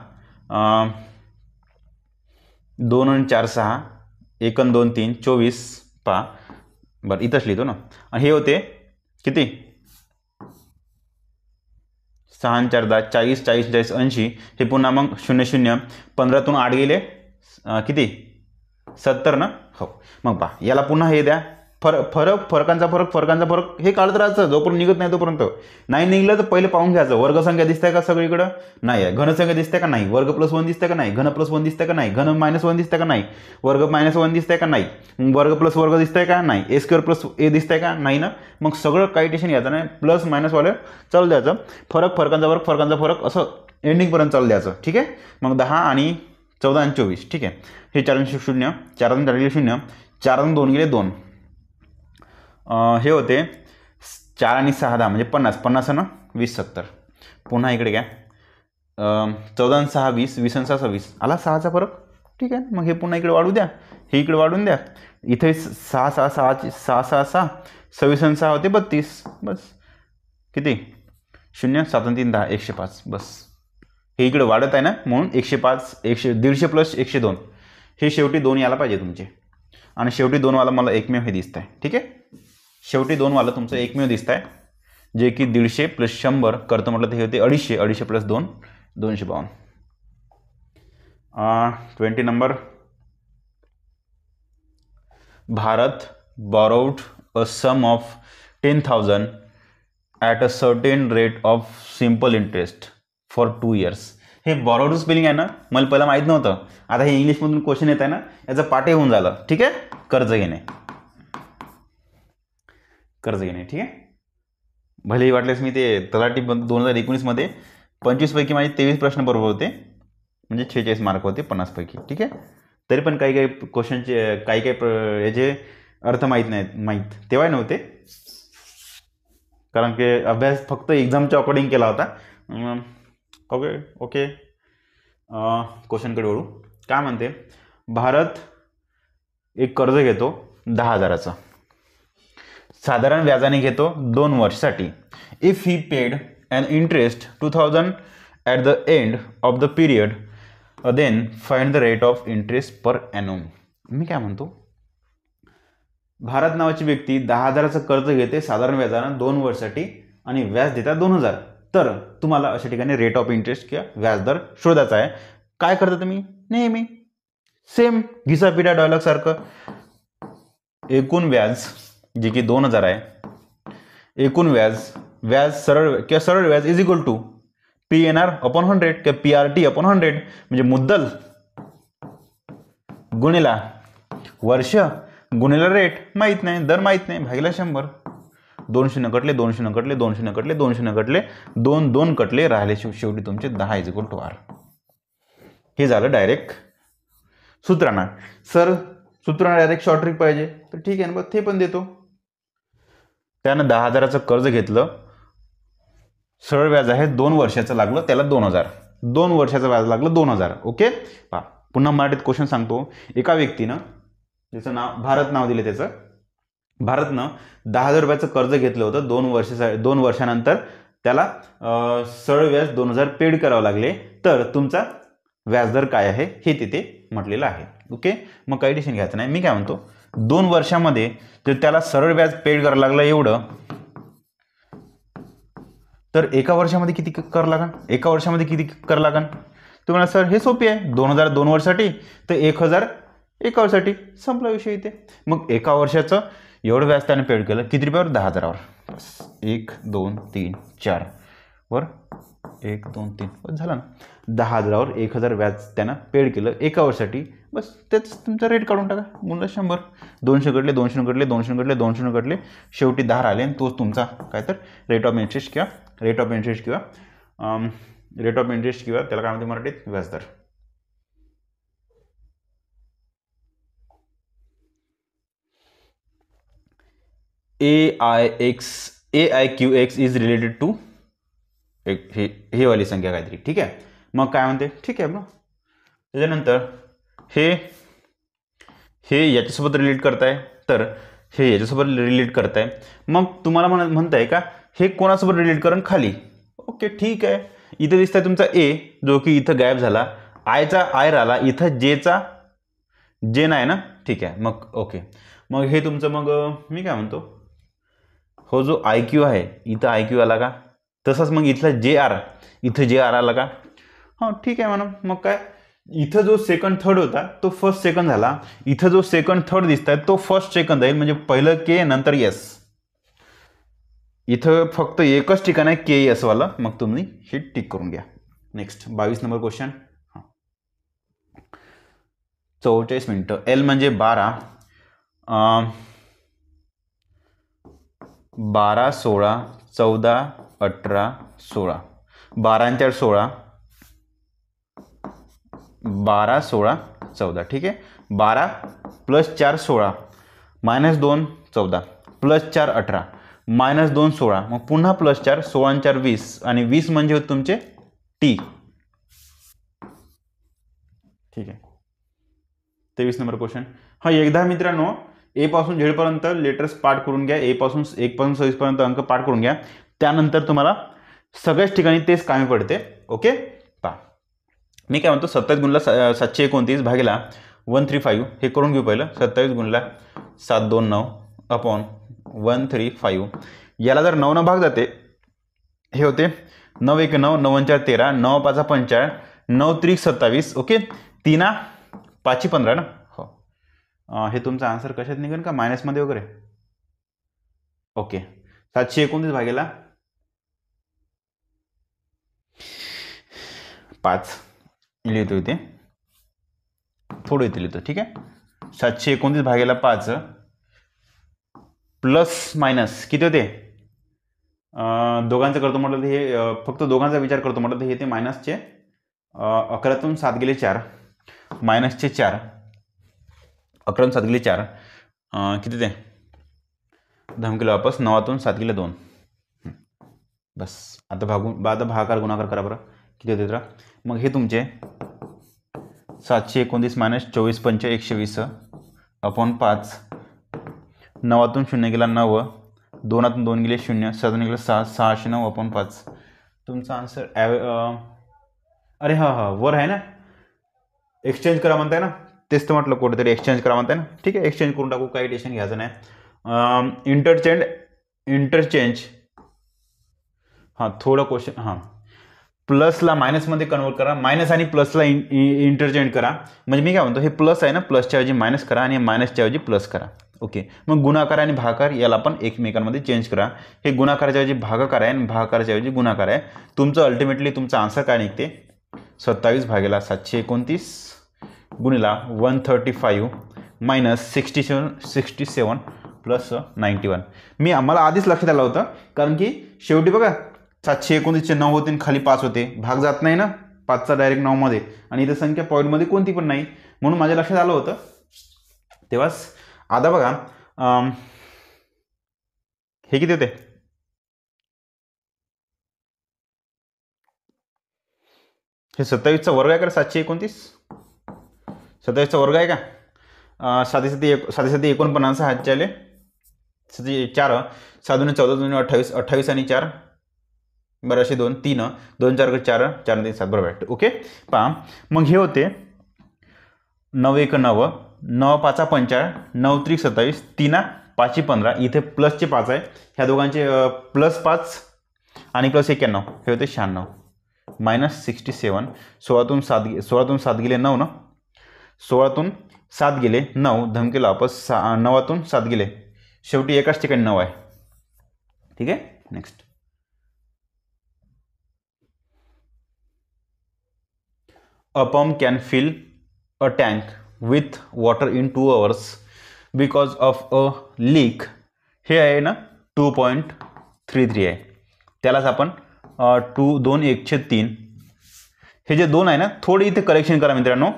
2 आणि 4 6, 1 आणि 2 3, 24 पहा. बरं, इथंच लिहितो ना. आणि हे होते किती 6 आणि 4 10, 40 40 40 80. हे पुन्हा मग 0 0, 15तून 8 गेले किती 70 ना. हो, मग पहा याला पुन्हा हे द्या, फरकांचा फरक हे काढत राहायचं जोपर्यंत निघत नाही तोपर्यंत. नाही निघलं तर पहिले पाहून घ्यायचं, वर्गसंख्या दिसते का सगळीकडं, नाही आहे. घनसंख्या दिसते का नाही, वर्ग +1 दिसते का नाही, घन +1 दिसते का नाही, घन -1 दिसते का नाही, वर्ग -1 दिसते का नाही, वर्ग + वर्ग दिसतंय का नाही, A² + A दिसतंय का नाही ना. मग सगळं काही टेन्शन घ्यायचं नाही, प्लस मायनस वाले चालू द्यायचं, फरकांचा फरक असं एंडिंगपर्यंत चालू द्यायचं. ठीक आहे, मग 10 आणि 14 आणि 24, ठीक आहे. हे 4 आणि 0, 4 आणि 4 गेले 0, 4 आणि 2 गेले 2. हे होते 4 आणि 6 10 म्हणजे 50, 50 आणि 20 70. पुन्हा इकडे घ्या, 14 आणि 6 20, 20 आणि 6 26, आला 6चा फरक, ठीक आहे. मग हे पुन्हा इकडे वाढू द्या, हे इकडे वाढून द्या. इथे 6 6 6 6 6 6, 26 आणि 6 होते 32, बस. किती 0, 7 आणि 3 10, 105, बस. हे इकडे वाढत आहे ना, म्हणून 105, 150 प्लस 102, हे शेवटी 2 यायला पाहिजे तुमचे. आणि शेवटी 2 वाला मला एकमेव हे दिसत आहे, ठीक आहे. शेवटी 2 वाला तुमचं एकमेव दिसत आहे, जे की 150 प्लस 100 करतो म्हटलं तर हे होते 250, 250 plus 2 252. 20 number, Bharat borrowed a sum of 10,000 at a certain rate of simple interest for 2 years. हे बॉरोड स्पेलिंग आहे ना, मला पहिला माहीत नव्हतं. आता हे इंग्लिशमधून क्वेश्चन येत आहे ना, याचं पाठही होऊन झालं, ठीक आहे. कर्ज घेणे, कर्ज घेणे, ठीक आहे. भलेही वाटल्यास मी ते तलाठी 2019 मध्ये 25 पैकी माझे 23 प्रश्न बरोबर होते, म्हणजे 46 मार्क होते 50 पैकी, ठीक आहे. तरी पण काही काही क्वेश्चनचे काही काही याचे अर्थ माहीत तेव्हा नव्हते, कारण की अभ्यास फक्त एक्झामच्या अकॉर्डिंग केला होता. ओके ओके, क्वेश्चनकडे वळू. काय म्हणते, भारत एक कर्ज घेतो 10,000चं, साधारण व्याजाने घेतो 2 वर्षासाठी. If he paid an interest 2,000 at the end of the period, then find the rate of interest per annum. मी काय म्हणतो, भारत नावाची व्यक्ती 10,000चं कर्ज घेते साधारण व्याजानं 2 वर्षासाठी आणि व्याज देतात 2,000. तर तुम्हाला अशा ठिकाणी रेट ऑफ इंटरेस्ट किंवा व्याजदर शोधायचा आहे. काय करता तुम्ही, नेहमी सेम घिसा पिढा डायलॉग सारखं, एकूण व्याज जे की 2,000 आहे, एकूण व्याज सरळ व्याज is equal to PNR upon 100 किंवा PRT अपॉन 100, म्हणजे मुद्दल गुणिला वर्ष गुणिला रेट माहीत नाही, दर माहीत नाही, भागिला 100. 2 कटले 2 कटले 2 कटले 2 कटले 2 कटले, राहिले शेवटी तुमचे 10 इज इक्वल टू R. हे झालं डायरेक्ट सूत्रांना. सर सूत्रांना डायरेक्ट शॉर्ट ट्रिक पाहिजे तर ठीक आहे ना, बघ ते पण देतो. त्यानं 10,000चं कर्ज घेतलं, सरळ व्याज आहे 2 वर्षाचं लागलं त्याला 2,000, 2 वर्षाचं व्याज लागलं 2,000. ओके, पहा पुन्हा मराठीत क्वेश्चन सांगतो. एका व्यक्तीनं, ज्याचं नाव भारत नाव दिले, त्याचं भारतनं 10,000 रुपयाचं कर्ज घेतलं होतं 2 वर्षानंतर, त्याला सरळ व्याज 2,000 पेड करावं लागले. तर तुमचा व्याजदर काय आहे हे तिथे म्हटलेलं आहे. ओके, मग काही टेन्शन घ्यायचं नाही. मी काय म्हणतो, 2 वर्षामध्ये जर त्याला सरळ व्याज पेड करायला लागलं एवढं, तर एका वर्षामध्ये किती कर लागन, एका वर्षामध्ये किती कर लागन. तुम्हाला सर हे सोपी आहे, 2,000 2 वर्षासाठी तर 1,000 एका वर्षासाठी, संपला विषय इथे. मग एका वर्षाचं एवढं व्याज त्याने पेड केलं, किती रुपयावर, 10,000वर. 1 2 3 4 वर 1 2 3 बस झालं ना. 10,000वर 1,000 व्याज त्यानं पेड केलं एका वर्षासाठी, बस तेच तुमचा रेट काढून टाका, मुलं 100. 200 कटले 200 कटले 200 कटले 200 कटले, शेवटी 10 आले, आणि तोच तुमचा काय तर रेट ऑफ इंटरेस्ट किंवा रेट ऑफ इंटरेस्ट किंवा त्याला काय म्हणते मराठीत, व्याजदर. AIQX इज रिलेटेड टू हे वाली संख्या काहीतरी, ठीक आहे. मग काय म्हणते, ठीक आहे. मग त्याच्यानंतर हे याच्यासोबत रिलेट करताय, तर हे याच्यासोबत रिलेट करताय. मग तुम्हाला म्हणताय का हे कोणासोबत रिलेट करून खाली. ओके ठीक आहे. इथं दिसतंय तुमचा ए, जो की इथं गायब झाला, आयचा आय राहिला, इथं जे नाही ना, ठीक आहे. मग ओके, मग हे तुमचं, मग मी काय म्हणतो, हो जो IQ आहे इथं IQ आला का, तसंच मग इथलं इथं JR आला का, हां ठीक आहे म्हणा. मग काय, इथं जो सेकंड थर्ड होता तो फर्स्ट सेकंड झाला, इथं जो सेकंड थर्ड दिसत आहे तो फर्स्ट सेकंड जाईल, म्हणजे पहिलं K नंतर S. इथं फक्त एकच ठिकाण आहे KS वाला, मग तुम्ही हे टिक करून घ्या. Next 22 number question. 44 मिनिटं. L म्हणजे 12, 12 16 14 18 16, 12 आणि 4 16, 12 16 14 ठीक आहे. 12 + 4 16 -2 14 + 4 18 -2 16 मग पुन्हा +4 16 आणि 4 20 आणि 20 म्हणजे होते तुमचे टी. ठीक आहे. 23 नंबर क्वेश्चन. हा एकदा मित्रांनो ए पासून झेड पर्यंत लेटर्स पाठ करून घ्या. ए पासून 1 पासून 26 पर्यंत अंक पाठ करून घ्या. त्यानंतर तुम्हाला सगळ्याच ठिकाणी तेच कामी पडते. ओके. पहा मी काय म्हणतो 27 गुणला 729 भागिला 135 हे करून घेऊ पहिलं. 27 गुणला 729 अपॉन 135 याला जर 9 भाग जाते हे होते 9 1 9 9 4 13 9 5 45 9 3 27 ओके. 3 5 15 ना. हो हे तुमचा आन्सर कशात निघेल का मायनसमध्ये वगैरे. ओके. 729 भागेला 5 लिहितो इथे थोडं इथे लिहितो. ठीक आहे. 729 भागेला 5 प्लस मायनस किती होते दोघांचं करतो म्हटलं तर हे फक्त दोघांचा विचार करतो म्हटलं तर हे ते मायनसचे 11तून 7 गेले 4 मायनसचे 4 11तून 7 गेले 4 किती ते धमकीला वापस 9तून 7 गेले 2 बस. आता भागाकार गुणाकार करा बरं किती होते तर मग हे तुमचे 729 - 24 पंच 120 अपॉन 5 9तून 0 गेला 9 2तून 2 गेले 0 7 गेले 6 609 अपॉन 5 तुमचा आन्सर. अरे हा वर आहे ना एक्सचेंज करा म्हणताय ना तेच तर म्हटलं कुठेतरी एक्सचेंज करा म्हणताय ना. ठीक आहे एक्सचेंज करून टाकू काही टेन्शन घ्यायचं नाही. इंटरचेंज हां थोडं क्वेश्चन हां प्लसला मायनसमध्ये कन्वर्ट करा मायनस आणि प्लसला इंटरचेंज करा. म्हणजे मी काय म्हणतो हे प्लस आहे ना प्लसच्या ऐवजी मायनस करा आणि मायनसच्या ऐवजी प्लस करा. ओके. मग गुणाकार आणि भागाकार याला पण एकमेकांमध्ये चेंज करा. हे गुणाकाराच्या ऐवजी भागाकार आहे आणि भागाकाराच्या ऐवजी गुणाकार आहे. तुमचं अल्टिमेटली तुमचा आन्सर काय निघते 27 भागेला 729 गुणिला 135 मायनस 67 प्लस 91. आम्हाला आधीच लक्षात आलं होतं कारण की शेवटी बघा 729चे 9 होते आणि खाली 5 होते भाग जात नाही ना 5चा डायरेक्ट 9 मध्ये आणि इथं संख्या पॉईंटमध्ये कोणती पण नाही म्हणून माझ्या लक्षात आलं होतं तेव्हाच. आता बघा हे किती होते हे 27चा वर्ग आहे का 729 27चा वर्ग आहे का 7 7 49 हातचे आले 4 7 14 28 28 आणि 4 बरं असे 2 3 2 4 4 4 3 7 बरोबर. ओके. पहा मग हे होते 9 1 9 9 5 45 9 3 27 3 5 15 इथे प्लसचे 5 आहे ह्या दोघांचे प्लस 5 आणि प्लस 91 हे होते 96 मायनस 67 16तून 7 गेले 9 ना 16तून 7 गेले 9 धमकीला वापस 9तून 7 गेले शेवटी एकाच ठिकाणी 9 आहे. ठीक आहे. Next. A pump can fill a tank with water in 2 hours because of a leak. हे आहे ना 2.33 आहे त्यालाच आपण 2/1/3 हे जे 2 आहे ना थोडे इथे करेक्शन करा मित्रांनो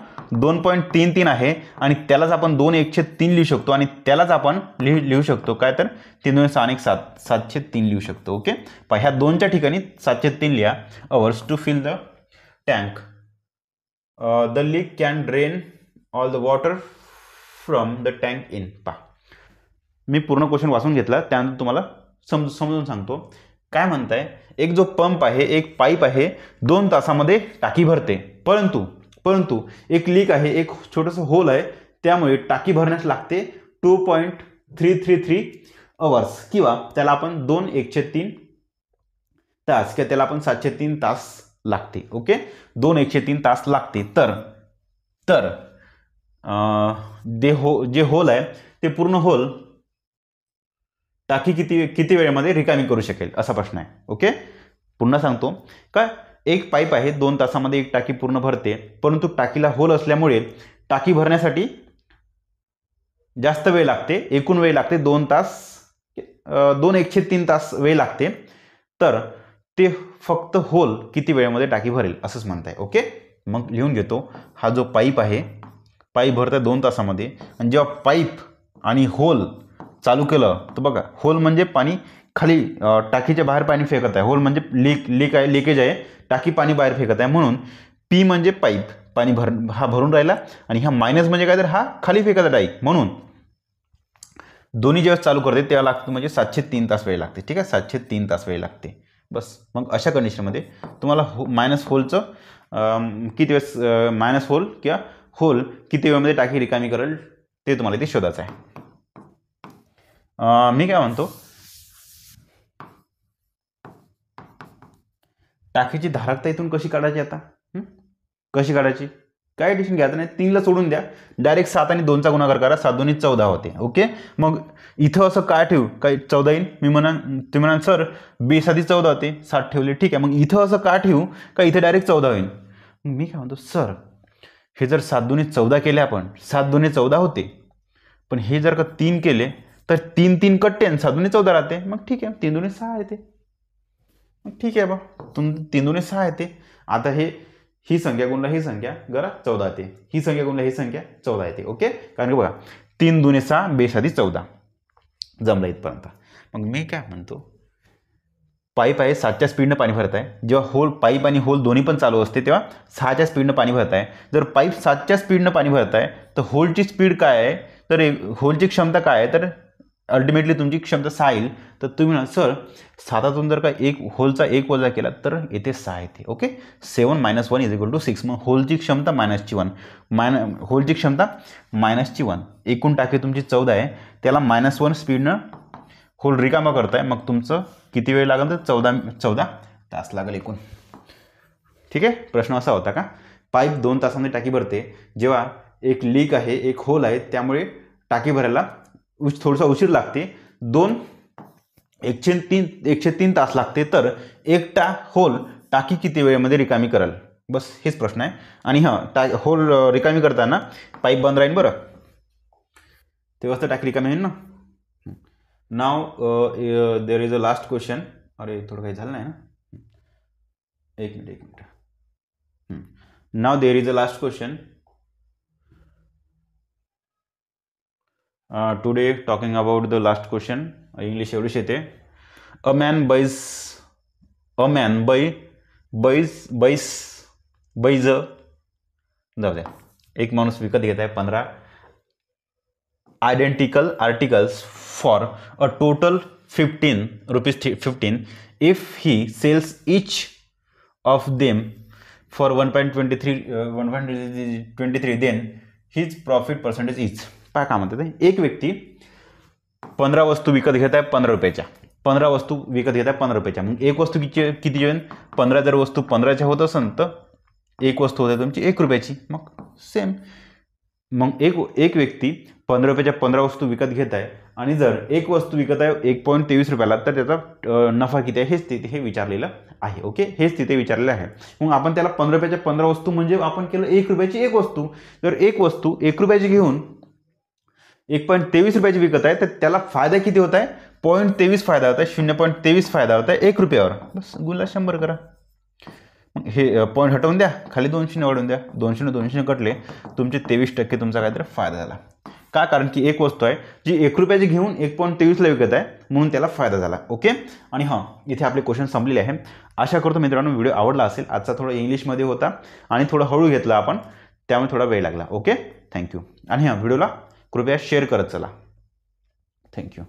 2.33 आहे आणि त्यालाच आपण 2/1/3 लिहू शकतो आणि त्यालाच आपण लिहू शकतो काय तर 3 2 6 7 7/3 लिहू शकतो. ओके. ह्या दोनच्या ठिकाणी 7/3 लिहा. Hours to fill the tank the leak can drain all the water from the tank in. पहा मी पूर्ण क्वेश्चन वाचून घेतला त्यानंतर तुम्हाला समजून सांगतो. काय म्हणताय एक जो पंप आहे एक पाईप आहे 2 तासामध्ये टाकी भरते परंतु एक लीक आहे एक छोटंसं होल आहे त्यामुळे टाकी भरण्यास लागते 2.333 अवर्स किंवा त्याला आपण 2/1/3 तास किंवा त्याला आपण 7/3 तास लागते. ओके. 2/1/3 तास लागते. तर जे होल आहे ते पूर्ण होल टाकी किती वेळेमध्ये रिकामी करू शकेल असा प्रश्न आहे. ओके. पुन्हा सांगतो का एक पाईप आहे 2 तासामध्ये एक टाकी पूर्ण भरते परंतु टाकीला होल असल्यामुळे टाकी भरण्यासाठी जास्त वेळ लागते एकूण वेळ लागते 2 तास 2/1/3 तास वेळ लागते तर ते फक्त होल किती वेळेमध्ये टाकी भरेल असंच म्हणताय. ओके. मग लिहून घेतो, हा जो पाईप आहे, पाईप भरत आहे 2 तासामध्ये, आणि जेव्हा पाईप आणि होल चालू केलं तर बघा, होल म्हणजे पाणी खाली टाकीच्या बाहेर पाणी फेकत आहे, होल म्हणजे लिकेज आहे, टाकी पाणी बाहेर फेकत आहे, म्हणून पी म्हणजे पाईप, पाणी हा भरून राहिला, आणि हा मायनस म्हणजे काय तर हा खाली फेकत आहे टाईप, म्हणून दोन्ही जेव्हा चालू करते तेव्हा लागतं म्हणजे 703 तास वेळ लागते. ठीक आहे, 703 तास वेळ लागते. बस मग अशा कंडिशनमध्ये तुम्हाला मायनस होलचं किती वेळ, मायनस होल किंवा होल किती वेळामध्ये टाकी रिकामी करेल ते तुम्हाला इथे शोधायचं आहे. मी काय म्हणतो, टाकीची धारकता इथून कशी काढायची आता, कशी काढायची, काय डिसिजन घ्यायचं नाही, 3ला सोडून द्या, डायरेक्ट 7 आणि 2चा गुणाकार करा, 7 2 14 होते. ओके, मग इथं असं काय ठेवू, काय 14 येईल, तुम्ही म्हणाल सर बेस आधी 14 होते, 7 ठेवले, ठीक आहे, मग इथं असं काय ठेवू का इथे डायरेक्ट 14 होईल. मी काय म्हणतो सर, हे जर 7 2 14 केले आपण, 7 2 14 होते, पण हे जर का 3 केले तर 3 3 कट्टे आणि 7 2 14 राहते, मग ठीक आहे, 3 2 6 येते, मग ठीक आहे बा, 3 2 6 येते. आता ही संख्या गुणला ही संख्या जरा 14 येते, ही संख्या गुणला ही संख्या 14 येते. ओके, कारण की बघा 3 2 6 बेस आधी 14 जमला इथपर्यंत. मग मी काय म्हणतो, पाईप आहे 7च्या स्पीडनं पाणी भरत आहे, जेव्हा होल पाईप आणि होल दोन्ही पण चालू असते तेव्हा 6च्या स्पीडनं पाणी भरत आहे. जर पाईप 7च्या स्पीडनं पाणी भरत आहे तर होलची स्पीड काय आहे, तर होलची क्षमता काय आहे, तर अल्टिमेटली तुमची क्षमता 6 येईल. तर तुम्ही म्हणा सर 7तून जर का होलचा 1 वजा केला तर येते 6 येते. ओके, 7 - 1 = 6. मग होलची क्षमता -1, होलची क्षमता -1, एकूण टाकी तुमची 14 आहे, त्याला -1 स्पीडनं होल रिकामा करताय, मग तुमचं किती वेळ लागेल तर 14 तास लागेल एकूण. ठीक आहे, प्रश्न असा होता का, पाईप 2 तासामध्ये टाकी भरते, जेव्हा एक लीक आहे, एक होल आहे, त्यामुळे टाकी भरायला थोडासा उशीर लागते, 103 तास लागते, तर एकटा होल टाकी किती वेळेमध्ये रिकामी करेल, बस हेच प्रश्न आहे. आणि होल रिकामी करताना पाईप बंद राहील बरं, तेव्हाच तर टाकी रिकामी होईल ना. Now there is a last question, अरे थोडं काही झालं नाही ना, एक minute. Now there is a last question. Today talking about the last question. English एवढीच येते. अ मॅन बाईज जाऊ द्या, एक माणूस विकत घेत आहे 15 identical articles for a total ₹15 if he sells each of them for 1.23 then his profit percentage is. काय काम म्हणतात, एक व्यक्ती 15 वस्तू विकत घेत आहे 15 रुपयाच्या, 15 वस्तू विकत घेत आहे 15 रुपयाच्या, मग एक वस्तू किती येईल, 15 जर वस्तू 15च्या होत असेल तर एक वस्तू होते तुमची 1 रुपयाची, मग सेम. मग एक व्यक्ती 15 रुपयाच्या 15 वस्तू विकत घेत आहे, आणि जर एक वस्तू विकत आहे 1.23 रुपयाला, तर त्याचा नफा किती आहे हेच तिथे विचारलेलं आहे. ओके, हेच तिथे विचारलेलं आहे. मग आपण त्याला 15 रुपयाच्या 15 वस्तू म्हणजे आपण केलं 1 रुपयाची एक वस्तू, जर एक वस्तू 1 रुपयाची घेऊन 1.23 रुपयाची विकत आहे, तर त्याला फायदा किती होत आहे, 0.23 फायदा होत आहे, 0.23 फायदा होत आहे 1 रुपयावर, बस गुणला 100 करा. मग हे पॉईंट हटवून द्या, खाली 200 वाढवून द्या, 200 कटले, तुमचे 23% तुमचा काहीतरी फायदा झाला. का, कारण की एक वस्तू आहे जी 1 रुपयाची घेऊन 1.23ला विकत आहे, म्हणून त्याला फायदा झाला. ओके, आणि इथे आपले क्वेश्चन संपलेले आहे. आशा करतो मित्रांनो व्हिडिओ आवडला असेल. आजचा थोडा इंग्लिशमध्ये होता आणि थोडं हळू घेतला आपण, त्यामुळे थोडा वेळ लागला. Okay, thank you. आणि व्हिडिओला कृपया शेअर करत चला. थँक्यू.